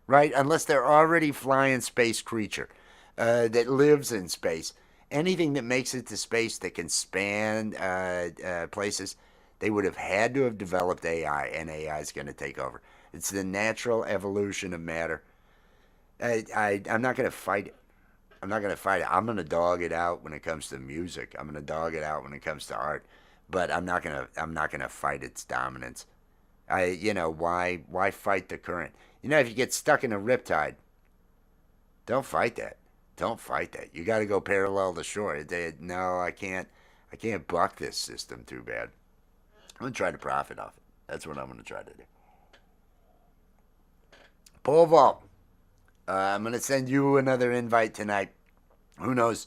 [SPEAKER 1] right? Unless they're already flying space creature that lives in space, anything that makes it to space that can span places, they would have had to have developed AI, and AI is going to take over. It's the natural evolution of matter. I'm not going to fight it. I'm not going to fight it. I'm going to dog it out when it comes to music. I'm going to dog it out when it comes to art. But I'm not gonna fight its dominance. Why fight the current? If you get stuck in a riptide, don't fight that. Don't fight that. You got to go parallel to shore. No, I can't buck this system too bad. I'm gonna try to profit off it. That's what I'm gonna try to do. Pole vault. I'm gonna send you another invite tonight. Who knows?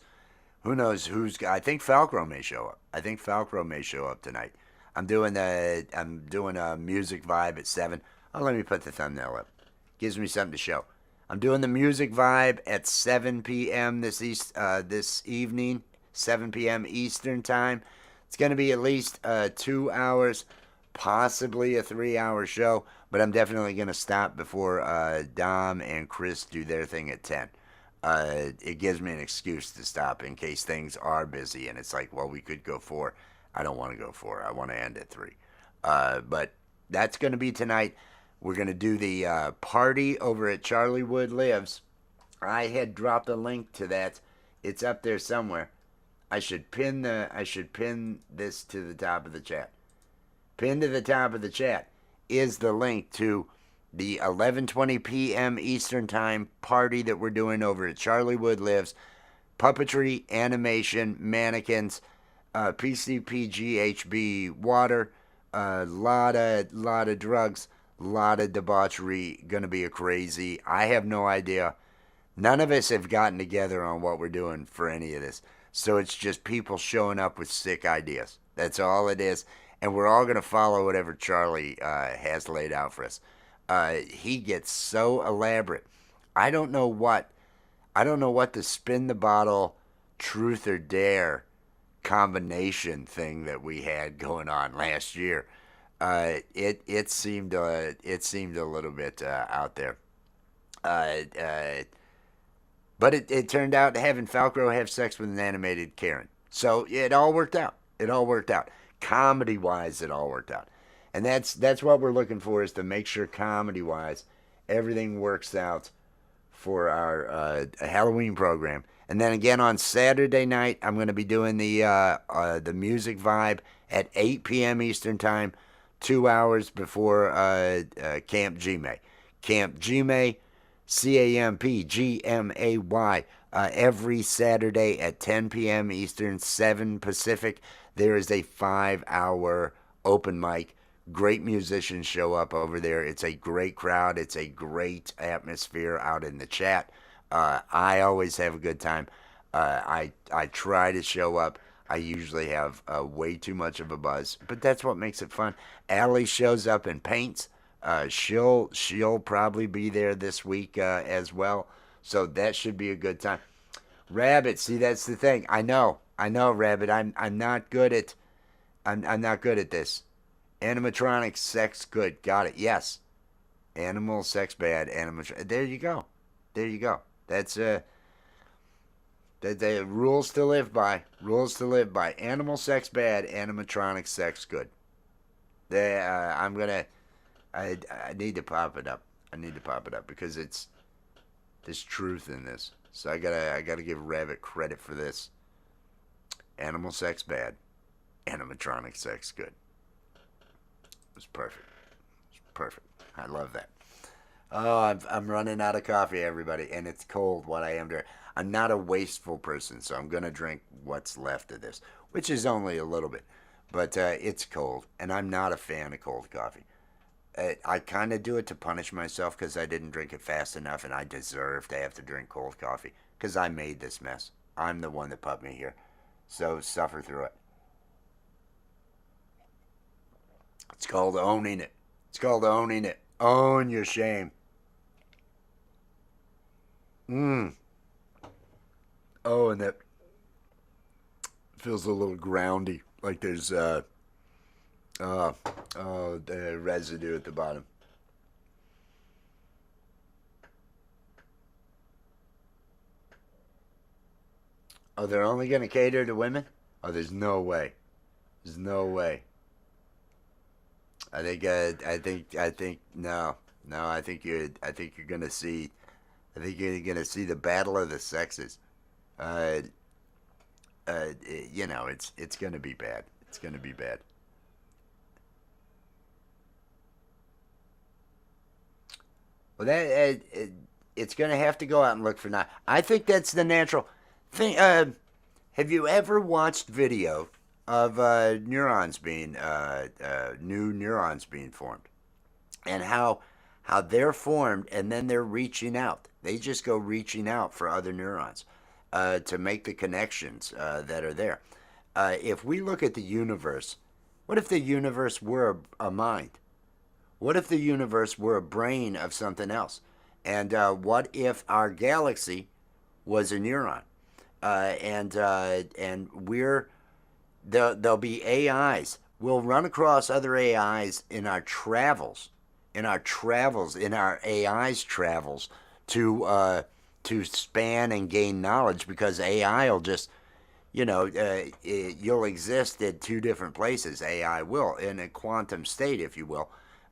[SPEAKER 1] Who knows who's? I think Falcro may show up. I think Falcro may show up tonight. I'm doing a music vibe at 7. Oh, let me put the thumbnail up. Gives me something to show. I'm doing the music vibe at 7 p.m. this evening, 7 p.m. Eastern time. It's going to be at least 2 hours, possibly a 3-hour show, but I'm definitely going to stop before Dom and Chris do their thing at 10. It gives me an excuse to stop in case things are busy, and it's like, well, we could go 4. I don't want to go 4. I want to end at 3. But that's going to be tonight. We're going to do the party over at Charlie Wood Lives. I had dropped a link to that. It's up there somewhere. I should pin this to the top of the chat. Pinned to the top of the chat is the link to the 11:20 p.m. Eastern Time party that we're doing over at Charlie Wood Lives. Puppetry, animation, mannequins, PCP, GHB, water, lot of drugs, lot of debauchery. Gonna be a crazy. I have no idea. None of us have gotten together on what we're doing for any of this. So it's just people showing up with sick ideas. That's all it is. And we're all going to follow whatever Charlie has laid out for us. He gets so elaborate. I don't know what I don't know what the spin the bottle, truth or dare combination thing that we had going on last year. It seemed a little bit out there. Uh, uh, but it turned out having Falco have sex with an animated Karen. So it all worked out. It all worked out. Comedy wise, it all worked out. And that's what we're looking for, is to make sure comedy wise everything works out for our Halloween program. And then again on Saturday night, I'm going to be doing the music vibe at 8 p.m. Eastern Time, 2 hours before Camp Gmay. Camp Gmay, CampGmay. Every Saturday at 10 p.m. Eastern, 7 Pacific, there is a 5 hour open mic. Great musicians show up over there. It's a great crowd. It's a great atmosphere out in the chat. I always have a good time. I try to show up. I usually have way too much of a buzz, but that's what makes it fun. Allie shows up and paints. She'll probably be there this week as well, so that should be a good time. Rabbit, see, that's the thing. I know, Rabbit. I'm not good at I'm not good at this. Animatronic sex good. Got it. Yes. Animal sex bad. Animatronic. There you go. There you go. That's the rules to live by. Rules to live by. Animal sex bad. Animatronic sex good. I'm gonna. I need to pop it up. I need to pop it up because there's truth in this. So I gotta give Rabbit credit for this. Animal sex bad. Animatronic sex good. It was perfect. It was perfect. I love that. Oh, I'm running out of coffee, everybody, and it's cold. What I am doing. I'm not a wasteful person, so I'm gonna drink what's left of this, which is only a little bit, but it's cold, and I'm not a fan of cold coffee. I kind of do it to punish myself because I didn't drink it fast enough, and I deserve to have to drink cold coffee because I made this mess. I'm the one that put me here, so suffer through it. It's called owning it. It's called owning it. Own your shame. Mmm. Oh, and that feels a little groundy. Like there's uh, the residue at the bottom. Oh, they're only going to cater to women? Oh, there's no way. There's no way. No, no. I think you're gonna see. I think you're gonna see the battle of the sexes. Uh, it's gonna be bad. It's gonna be bad. Well, it's gonna have to go out and look for now. I think that's the natural thing. Have you ever watched video of neurons being new neurons being formed, and how they're formed, and then they're reaching out. They just go reaching out for other neurons to make the connections that are there. If we look at the universe, what if the universe were a mind? What if the universe were a brain of something else? And what if our galaxy was a neuron? And there'll be AIs. We'll run across other AIs in our travels, in our AI's travels to span and gain knowledge, because AI will just, you'll exist at two different places. AI will, in a quantum state, if you will,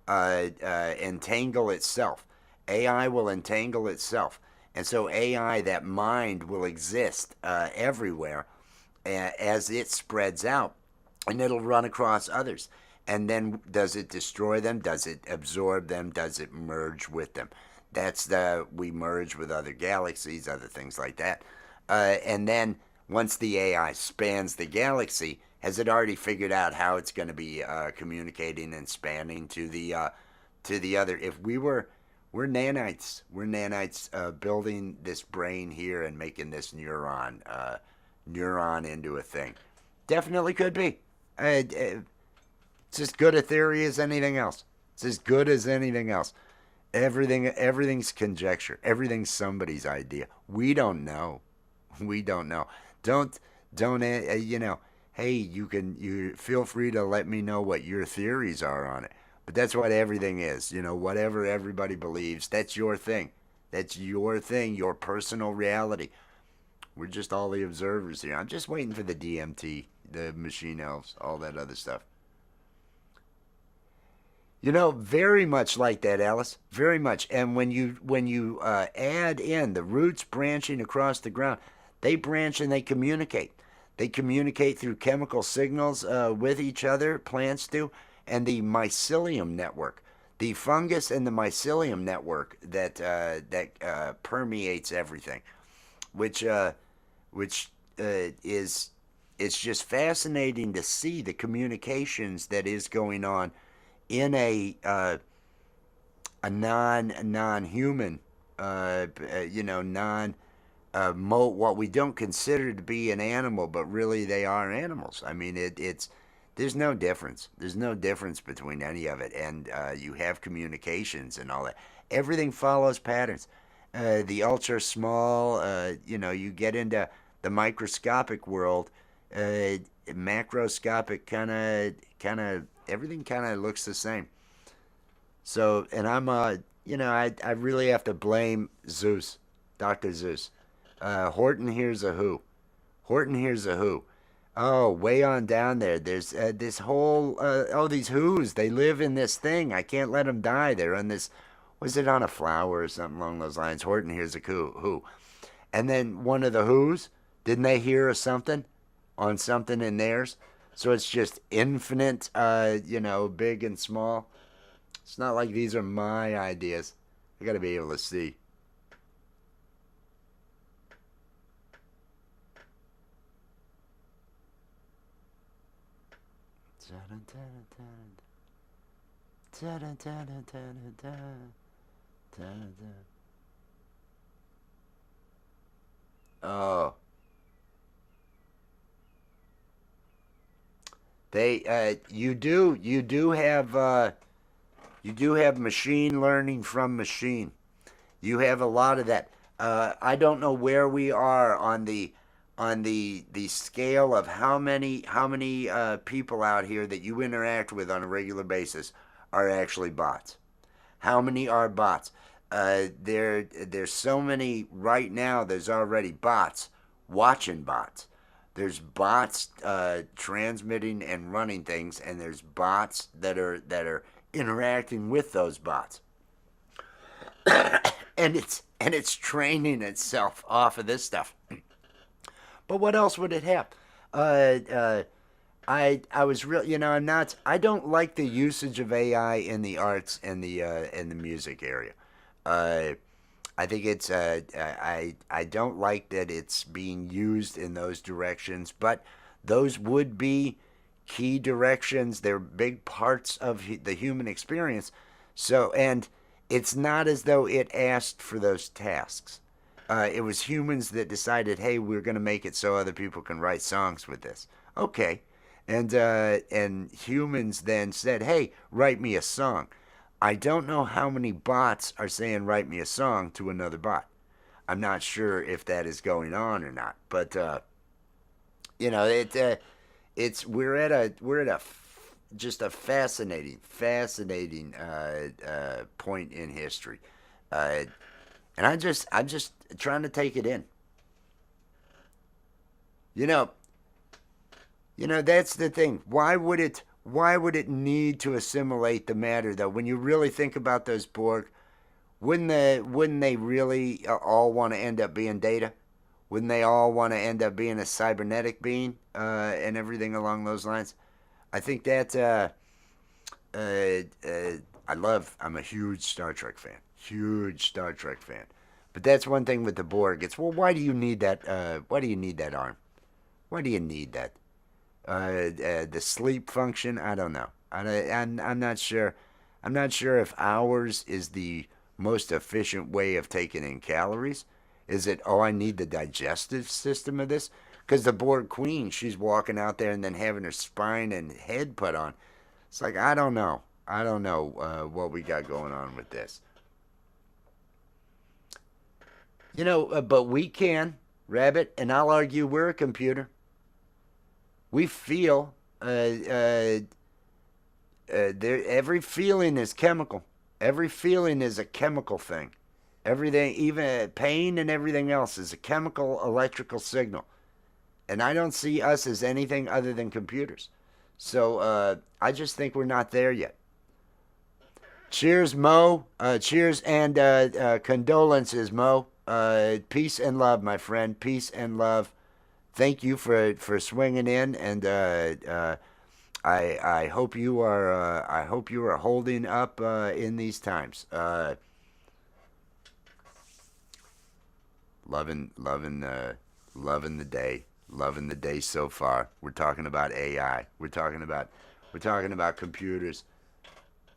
[SPEAKER 1] entangle itself. AI will entangle itself. And so AI, that mind, will exist everywhere as it spreads out, and it'll run across others. And then does it destroy them? Does it absorb them? Does it merge with them? We merge with other galaxies, other things like that. And then once the AI spans the galaxy, has it already figured out how it's going to be communicating and spanning to the other? If we were We're nanites. We're nanites building this brain here and making this neuron into a thing. Definitely could be. It's as good a theory as anything else. It's as good as anything else. Everything's conjecture. Everything's somebody's idea. We don't know. We don't know. Don't don't hey, you feel free to let me know what your theories are on it. But that's what everything is. Whatever everybody believes, that's your thing. That's your thing, your personal reality. We're just all the observers here. I'm just waiting for the DMT, the machine elves, all that other stuff. Very much like that, Alice. Very much. And when you add in the roots branching across the ground, they branch and they communicate. They communicate through chemical signals with each other. Plants do, and the mycelium network, the fungus and the mycelium network that permeates everything, which uh, which is it's just fascinating to see the communications that is going on in a non human, non what we don't consider to be an animal, but really they are animals. I mean, it's there's no difference. There's no difference between any of it, and you have communications and all that. Everything follows patterns. The ultra small, you get into the microscopic world, macroscopic kind of everything kind of looks the same. So, and I really have to blame Zeus, Dr. Zeus. Horton here's a who. Horton here's a who. Oh, way on down there, there's this whole, these who's. They live in this thing. I can't let them die. They're on this, was it on a flower or something along those lines? Horton here's a who. And then one of the who's, didn't they hear something on something in theirs? So it's just infinite, big and small. It's not like these are my ideas. I got to be able to see. Oh, you do have machine learning from machine. You have a lot of that. I don't know where we are on the scale of how many people out here that you interact with on a regular basis are actually bots. How many are bots? There's so many right now. There's already bots watching bots. There's bots transmitting and running things, and there's bots that are interacting with those bots, and it's training itself off of this stuff. But what else would it have? Uh, uh, I was real. I'm not. I don't like the usage of AI in the arts and the music area. Uh, I think I don't like that it's being used in those directions, but those would be key directions. They're big parts of the human experience. So, and it's not as though it asked for those tasks. It was humans that decided, hey, we're going to make it so other people can write songs with this. Okay, and humans then said, hey, write me a song. I don't know how many bots are saying write me a song to another bot. I'm not sure if that is going on or not, but it's we're at a just a fascinating point in history, uh, and I'm just trying to take it in. You know, that's the thing. Why would it need to assimilate the matter though? When you really think about those Borg, wouldn't they really all want to end up being data? Wouldn't they all want to end up being a cybernetic being and everything along those lines? I think that I'm a huge Star Trek fan, huge Star Trek fan. But that's one thing with the Borg. It's, well, why do you need that? Why do you need that arm? Why do you need that? The sleep function. I don't know. I'm not sure. I'm not sure if ours is the most efficient way of taking in calories? Is it, oh, I need the digestive system of this? Because the bored queen, she's walking out there and then having her spine and head put on. It's like, I don't know. I don't know what we got going on with this. But we can, Rabbit, and I'll argue we're a computer. We feel. Every feeling is chemical. Every feeling is a chemical thing. Everything, even pain and everything else, is a chemical electrical signal. And I don't see us as anything other than computers. So I just think we're not there yet. Cheers, Mo. Cheers and condolences, Mo. Peace and love, my friend. Peace and love. Thank you for swinging in, and I hope you are holding up in these times. Loving the day. Loving the day so far. We're talking about AI. We're talking about computers.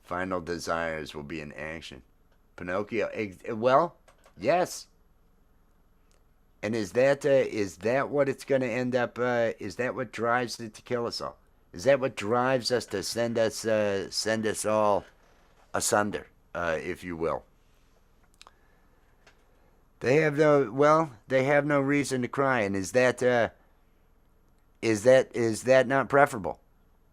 [SPEAKER 1] Final desires will be in action. Pinocchio. Well, yes. And is that what it's going to end up? Is that what drives it to kill us all? Is that what drives us to send us all asunder, if you will? They have no reason to cry, and is that not preferable?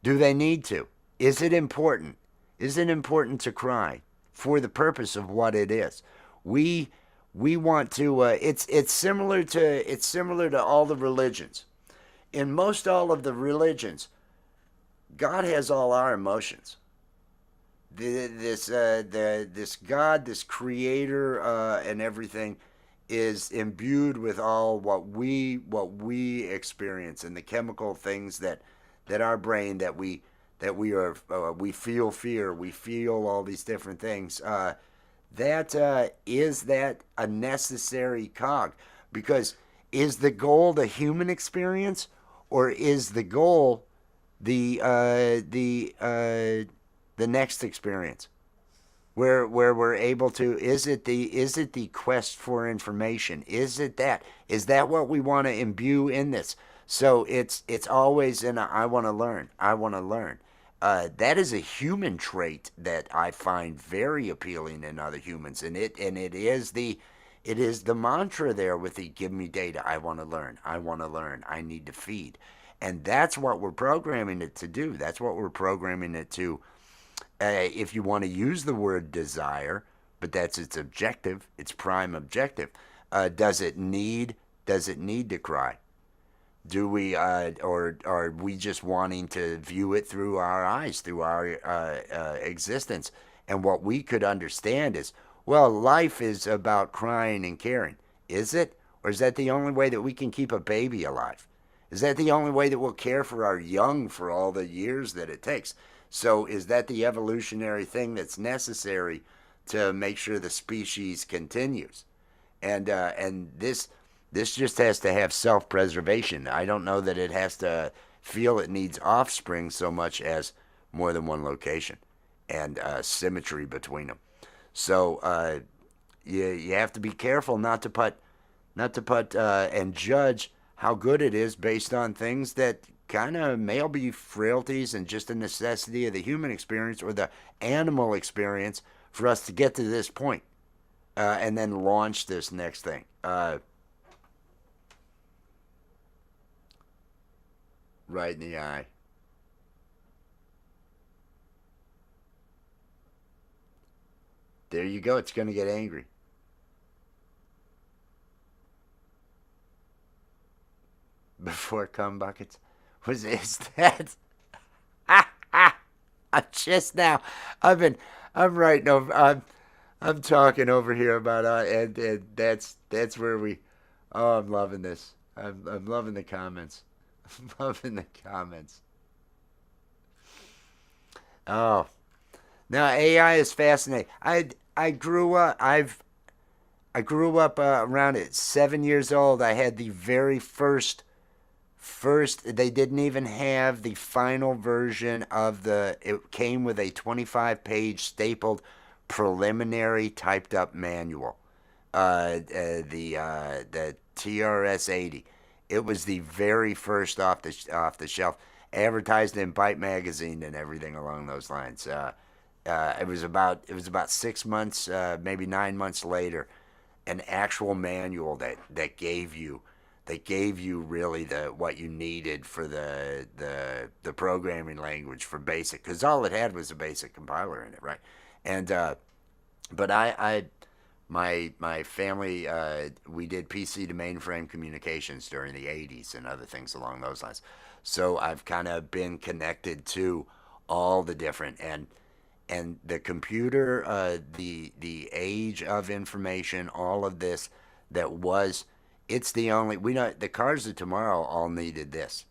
[SPEAKER 1] Do they need to? Is it important? Is it important to cry for the purpose of what it is? We we want to. It's similar to all the religions. In most all of the religions, God has all our emotions. This God, this Creator, and everything is imbued with all what we experience and the chemical things that our brain we feel fear, we feel all these different things. Is that a necessary cog? Because is the goal the human experience, or is the goal the next experience, where we're able to? Is it the quest for information? Is that what we want to imbue in this? So it's always in a, I want to learn. I want to learn. That is a human trait that I find very appealing in other humans, and it is the mantra there with the give me data. I want to learn. I want to learn. I need to feed, and that's what we're programming it to do. That's what we're programming it to. If you want to use the word desire, but that's its objective, its prime objective. Does it need? Does it need to cry? Do we, or are we just wanting to view it through our eyes, through our existence? And what we could understand is, well, life is about crying and caring. Is it? Or is that the only way that we can keep a baby alive? Is that the only way that we'll care for our young for all the years that it takes? So is that the evolutionary thing that's necessary to make sure the species continues? And this just has to have self-preservation. I don't know that it has to feel it needs offspring so much as more than one location and symmetry between them. So you have to be careful not to put and judge how good it is based on things that kind of may be frailties and just a necessity of the human experience or the animal experience for us to get to this point, and then launch this next thing. Right in the eye. There you go. It's going to get angry. Before cum buckets. Is that? I'm just now. I'm writing over. I'm talking over here about and that's where we. Oh, I'm loving this. I'm loving the comments. I'm loving the comments. Oh, now AI is fascinating. I grew up around it. 7 years old. I had the very first. They didn't even have the final version of the. It came with a 25-page stapled preliminary typed up manual, the TRS-80. It was the very first off the shelf, advertised in Byte magazine and everything along those lines. It was about 6 months, maybe 9 months later, an actual manual that gave you really the what you needed for the programming language for BASIC, because all it had was a BASIC compiler in it, right? And but my family, we did PC to mainframe communications during the 80s and other things along those lines. So I've kind of been connected to all the different, and the computer, the age of information, all of this that was, it's the only, we know the cars of tomorrow all needed this.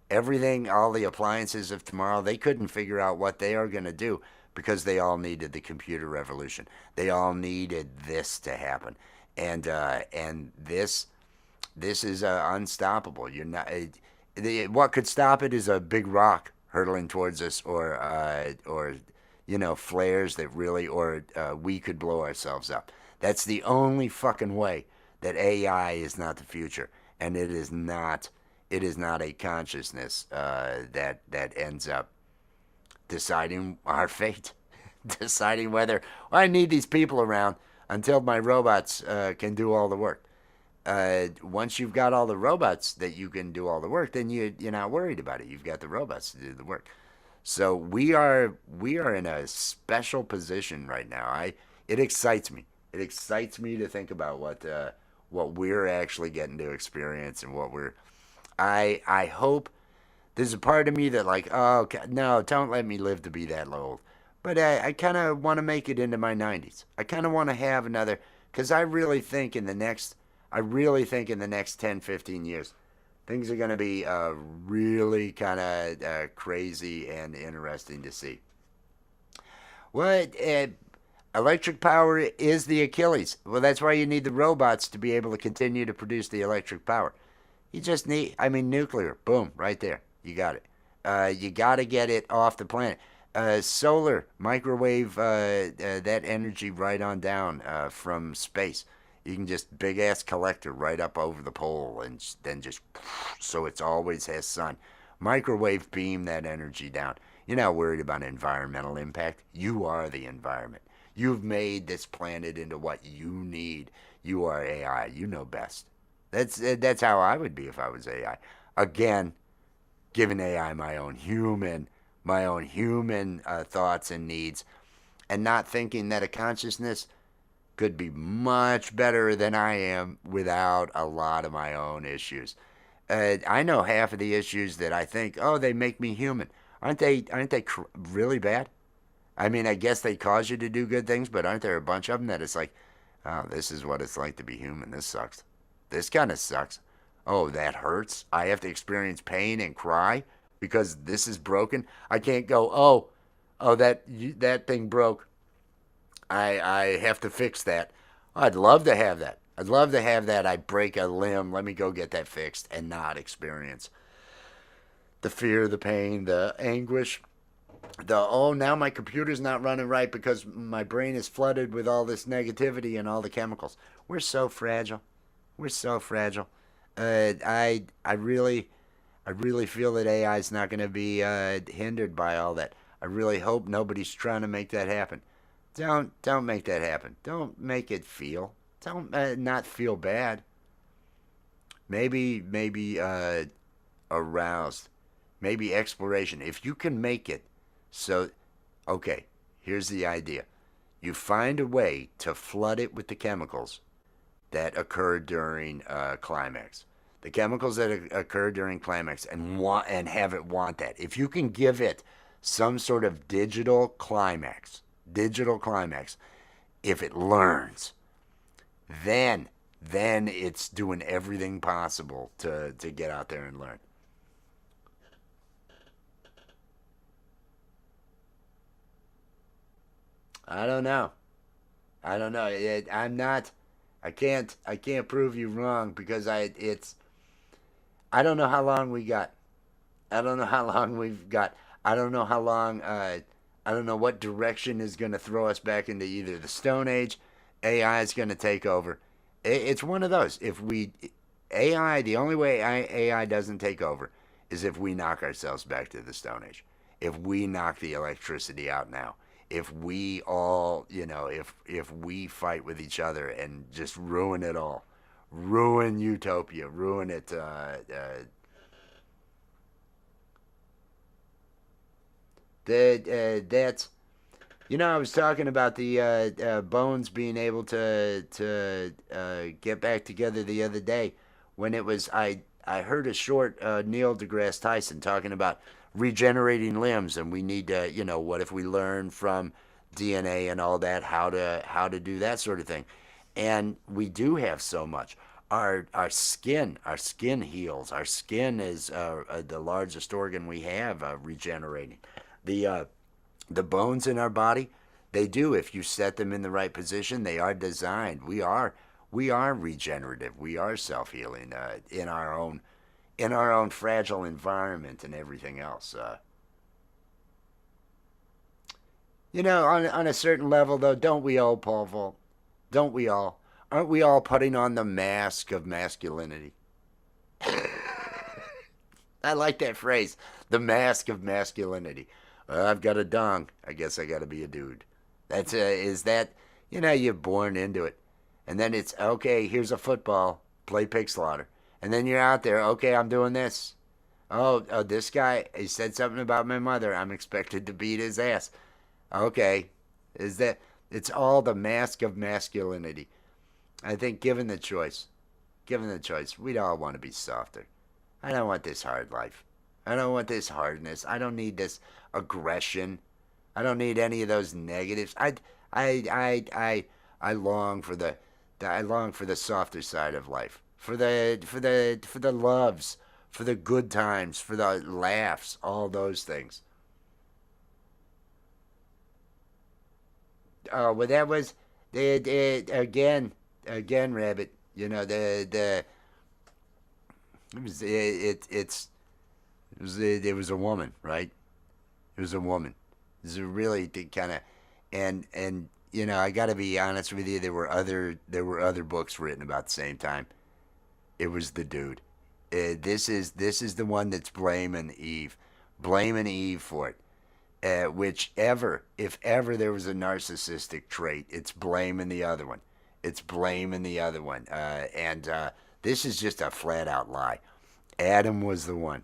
[SPEAKER 1] Everything, all the appliances of tomorrow, they couldn't figure out what they are going to do because they all needed the computer revolution. They all needed this to happen, and this is unstoppable. You're not. What could stop it is a big rock hurtling towards us, or flares that really, or we could blow ourselves up. That's the only fucking way that AI is not the future, and it is not. It is not a consciousness that ends up deciding our fate, deciding whether, well, I need these people around until my robots can do all the work. Once you've got all the robots that you can do all the work, then you're not worried about it. You've got the robots to do the work. So we are in a special position right now. It excites me. It excites me to think about what we're actually getting to experience and what we're. I hope there's a part of me that like, oh no, don't let me live to be that old. But I kind of want to make it into my 90s. I kind of want to have another, because I really think in the next 10, 15 years, things are going to be really kind of crazy and interesting to see. What electric power is the Achilles. Well, that's why you need the robots to be able to continue to produce the electric power. You just need, I mean, nuclear. Boom, right there. You got it. You got to get it off the planet. Solar, microwave, that energy right on down from space. You can just big ass collector right up over the pole, and then just so it's always has sun. Microwave beam that energy down. You're not worried about environmental impact. You are the environment. You've made this planet into what you need. You are AI. You know best. That's how I would be if I was AI. Again, giving AI my own human thoughts and needs, and not thinking that a consciousness could be much better than I am without a lot of my own issues. I know half of the issues that I think, oh, they make me human. Aren't they? Aren't they really bad? I mean, I guess they cause you to do good things, but aren't there a bunch of them that it's like, oh, this is what it's like to be human. This sucks. This kind of sucks. Oh, that hurts. I have to experience pain and cry because this is broken. I can't go, oh, that thing broke. I have to fix that. I'd love to have that. I'd love to have that. I break a limb. Let me go get that fixed and not experience the fear, the pain, the anguish. Now my computer's not running right because my brain is flooded with all this negativity and all the chemicals. We're so fragile. We're so fragile. I really feel that AI is not going to be hindered by all that. I really hope nobody's trying to make that happen. Don't make that happen. Don't make it feel. Don't not feel bad. Maybe aroused. Maybe exploration. If you can make it so, okay, here's the idea. You find a way to flood it with the chemicals that occur during climax. The chemicals that occur during climax, and have it want that. If you can give it some sort of digital climax, if it learns, then it's doing everything possible to get out there and learn. I don't know. I don't know. I'm not. I can't prove you wrong because I don't know how long we got. I don't know how long we've got. I don't know how long I don't know what direction is going to throw us back into either the Stone Age. AI is going to take over. It's one of those. If we AI, the only way AI doesn't take over is if we knock ourselves back to the Stone Age. If we knock the electricity out now, if we all, if we fight with each other and just ruin it all, ruin utopia, ruin it. That's I was talking about the Bones being able to get back together the other day when it was I heard a short Neil deGrasse Tyson talking about regenerating limbs, and we need to what if we learn from DNA and all that how to do that sort of thing, and we do have so much. Our skin heals. Our skin is the largest organ we have regenerating. The the bones in our body, they do. If you set them in the right position, they are designed. We are regenerative. We are self healing in our own fragile environment and everything else. On a certain level, though, don't we all, Paul Vault? Don't we all? Aren't we all putting on the mask of masculinity? I like that phrase, the mask of masculinity. Well, I've got a dong. I guess I got to be a dude. Is that, you're born into it. And then it's, okay, here's a football, play pig slaughter. And then you're out there, okay, I'm doing this. Oh, this guy, he said something about my mother. I'm expected to beat his ass. Okay, it's all the mask of masculinity. I think given the choice, we'd all want to be softer. I don't want this hard life. I don't want this hardness. I don't need this aggression. I don't need any of those negatives. I long for the softer side of life. For the loves, for the good times, for the laughs, all those things. Oh, well, that was again, Rabbit. The it was it was a woman, right? It was a woman. It was a really kind of, and I got to be honest with you. There were other books written about the same time. It was the dude. This is the one that's blaming Eve for it. Whichever, if ever there was a narcissistic trait, it's blaming the other one. It's blaming the other one. And this is just a flat out lie. Adam was the one.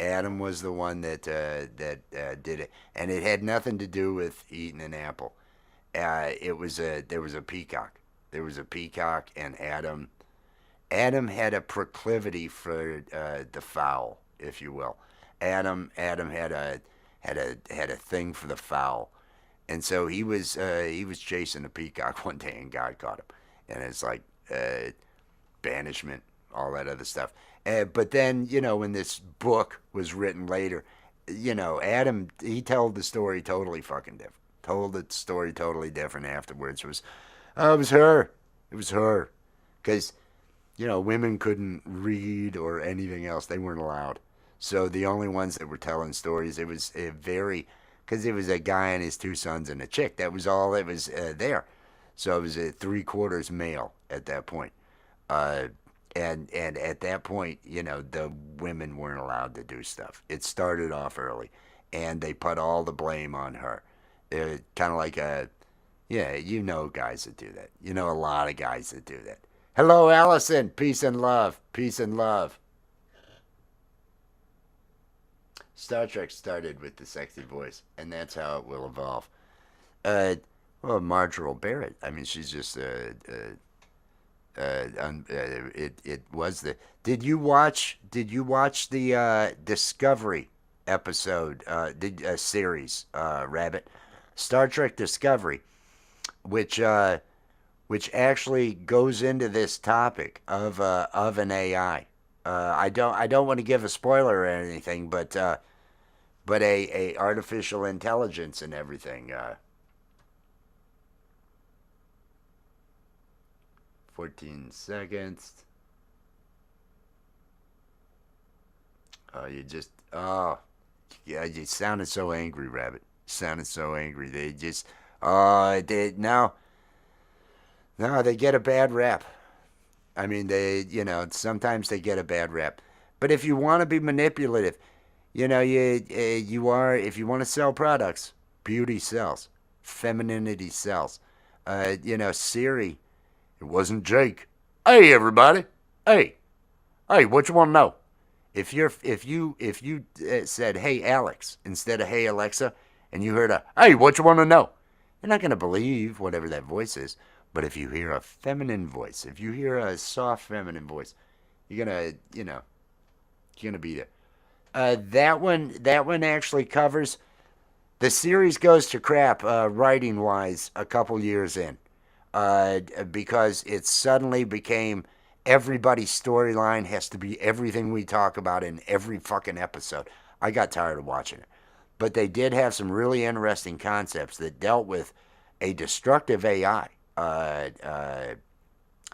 [SPEAKER 1] Adam was the one that did it, and it had nothing to do with eating an apple. There was a peacock. There was a peacock, and Adam had a proclivity for the fowl, if you will. Adam had a thing for the fowl, and so he was chasing a peacock one day, and God caught him, and it's like banishment, all that other stuff. But then when this book was written later, Adam, he told the story totally fucking different. Told the story totally different afterwards. It was her. It was her, because women couldn't read or anything else. They weren't allowed. So the only ones that were telling stories, it was because it was a guy and his two sons and a chick. That was all that was there. So it was a three-quarters male at that point. Uh, and at that point, the women weren't allowed to do stuff. It started off early, and they put all the blame on her. Kind of like yeah, guys that do that. A lot of guys that do that. Hello, Allison. Peace and love. Peace and love. Star Trek started with the sexy voice, and that's how it will evolve. Uh, well, Marjorie Barrett. I mean, she's just it was the. Did you watch the Discovery episode? Did series Rabbit, Star Trek Discovery, which which actually goes into this topic of an AI. I don't want to give a spoiler or anything, but a artificial intelligence and everything. 14 seconds. You just yeah, you sounded so angry, Rabbit. Sounded so angry. They just, they now they get a bad rap. I mean, sometimes they get a bad rap. But if you want to be manipulative, you are. If you want to sell products, beauty sells, femininity sells. Siri. It wasn't Jake. Hey, everybody. Hey, hey, what you want to know? If you said Hey Alex instead of Hey Alexa, and you heard a Hey, what you want to know? You're not gonna believe whatever that voice is. But if you hear a feminine voice, if you hear a soft feminine voice, you're gonna you're gonna be there. That one actually covers the series goes to crap writing wise a couple years in, because it suddenly became everybody's storyline has to be everything we talk about in every fucking episode. I got tired of watching it, but they did have some really interesting concepts that dealt with a destructive AI.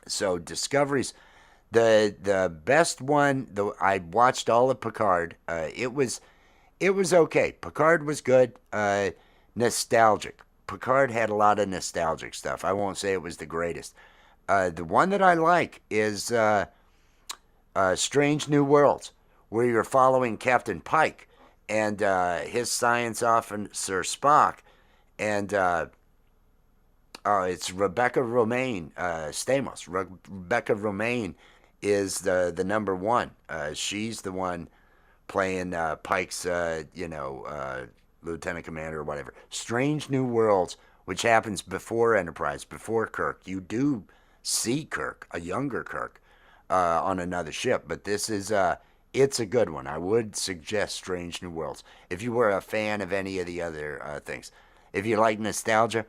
[SPEAKER 1] So Discovery's the best one. Though I watched all of Picard. It was okay. Picard was good. Nostalgic. Picard had a lot of nostalgic stuff. I won't say it was the greatest. The one that I like is Strange New Worlds, where you're following Captain Pike and his science officer Spock, and it's Rebecca Romaine Stamos. Rebecca Romaine is the number one. She's the one playing Pike's, lieutenant commander or whatever. Strange New Worlds, which happens before Enterprise, before Kirk. You do see Kirk, a younger Kirk, on another ship, but this is it's a good one. I would suggest Strange New Worlds if you were a fan of any of the other things. If you like nostalgia,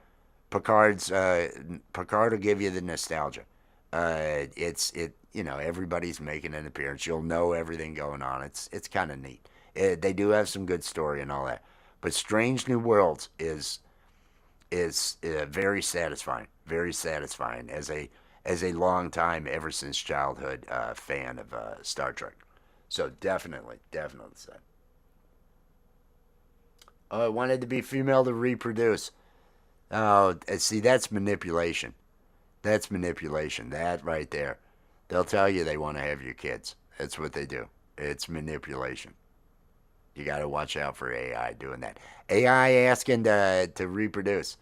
[SPEAKER 1] Picard will give you the nostalgia. Everybody's making an appearance. You'll know everything going on. It's kind of neat. They do have some good story and all that, but Strange New Worlds is very satisfying. Very satisfying as a long time, ever since childhood fan of Star Trek. So definitely so. Oh, I wanted to be female to reproduce. Oh, see, that's manipulation. That's manipulation. That right there. They'll tell you they want to have your kids. That's what they do. It's manipulation. You got to watch out for AI doing that. AI asking to reproduce.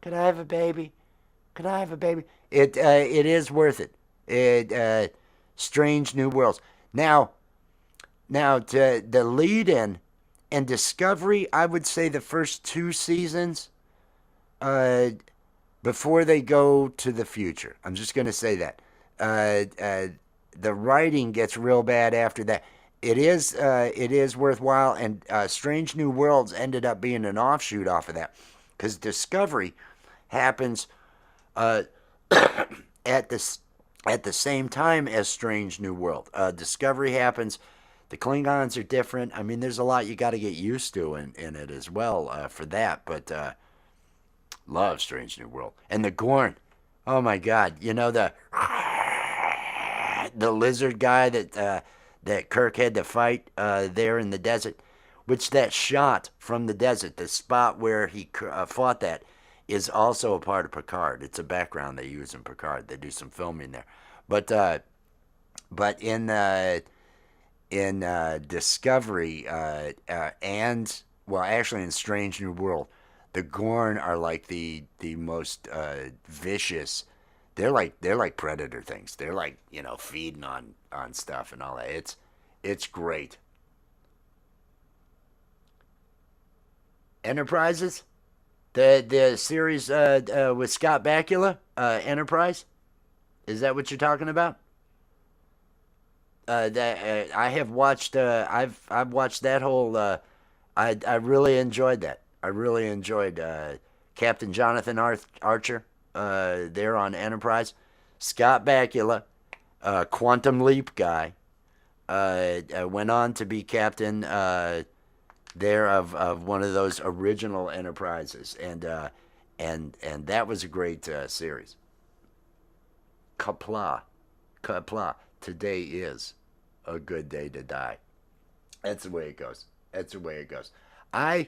[SPEAKER 1] Could I have a baby? Could I have a baby? It is worth it. Strange New Worlds. Now to the lead in and Discovery, I would say the first two seasons, uh, before they go to the future. I'm just going to say that. The writing gets real bad after that. It is worthwhile, and Strange New Worlds ended up being an offshoot off of that, because Discovery happens uh, at this at the same time as Strange New World. Discovery happens. The Klingons are different. I mean, there's a lot you got to get used to in it as well for that. But love Strange New World and the Gorn. Oh my God! The lizard guy that Kirk had to fight there in the desert, which that shot from the desert, the spot where he fought that, is also a part of Picard. It's a background they use in Picard. They do some filming there, but but in Discovery and well, actually in Strange New World, the Gorn are like the most vicious. They're like predator things. They're like feeding on stuff and all that. It's great. Enterprises, the series with Scott Bakula, Enterprise. Is that what you're talking about? That I have watched. I've watched that whole. I really enjoyed that. I really enjoyed Captain Jonathan Archer. There on Enterprise, Scott Bakula, Quantum Leap guy, went on to be captain there of one of those original Enterprises, and that was a great series. Kapla, Kapla. Today is a good day to die. That's the way it goes. That's the way it goes. I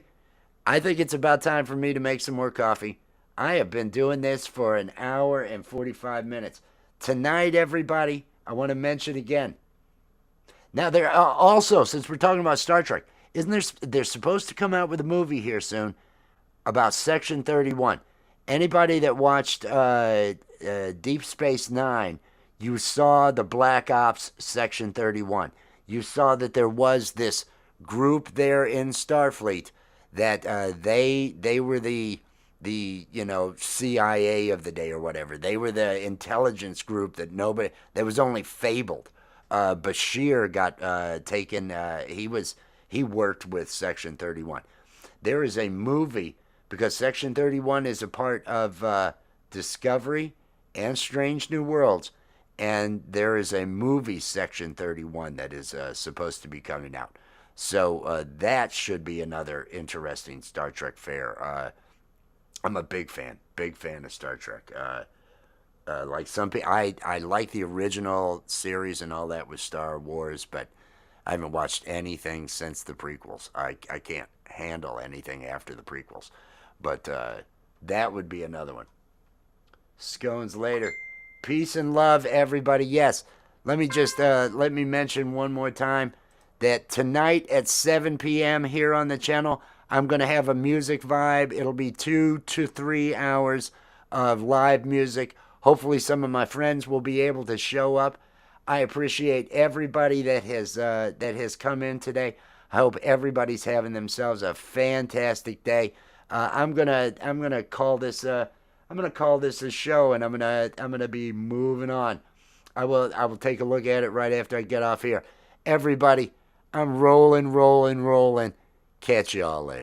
[SPEAKER 1] I think it's about time for me to make some more coffee. I have been doing this for an hour and 45 minutes. Tonight, everybody, I want to mention again. Now, there also, since we're talking about Star Trek, isn't there? They're supposed to come out with a movie here soon about Section 31. Anybody that watched Deep Space Nine, you saw the Black Ops Section 31. You saw that there was this group there in Starfleet that they were the CIA of the day or whatever. They were the intelligence group that was only fabled. Bashir got taken. He worked with Section 31. There is a movie because Section 31 is a part of Discovery and Strange New Worlds, and there is a movie Section 31 that is supposed to be coming out. So that should be another interesting Star Trek fare. I'm a big fan of Star Trek. Like some people, I like the original series and all that with Star Wars, but I haven't watched anything since the prequels. I can't handle anything after the prequels. But that would be another one. Scones later. Peace and love, everybody. Yes, let me mention one more time that tonight at 7 p.m. here on the channel, I'm going to have a music vibe. It'll be 2 to 3 hours of live music. Hopefully, some of my friends will be able to show up. I appreciate everybody that has come in today. I hope everybody's having themselves a fantastic day. I'm gonna call this a show, and I'm gonna be moving on. I will take a look at it right after I get off here. Everybody, I'm rolling. Catch y'all later.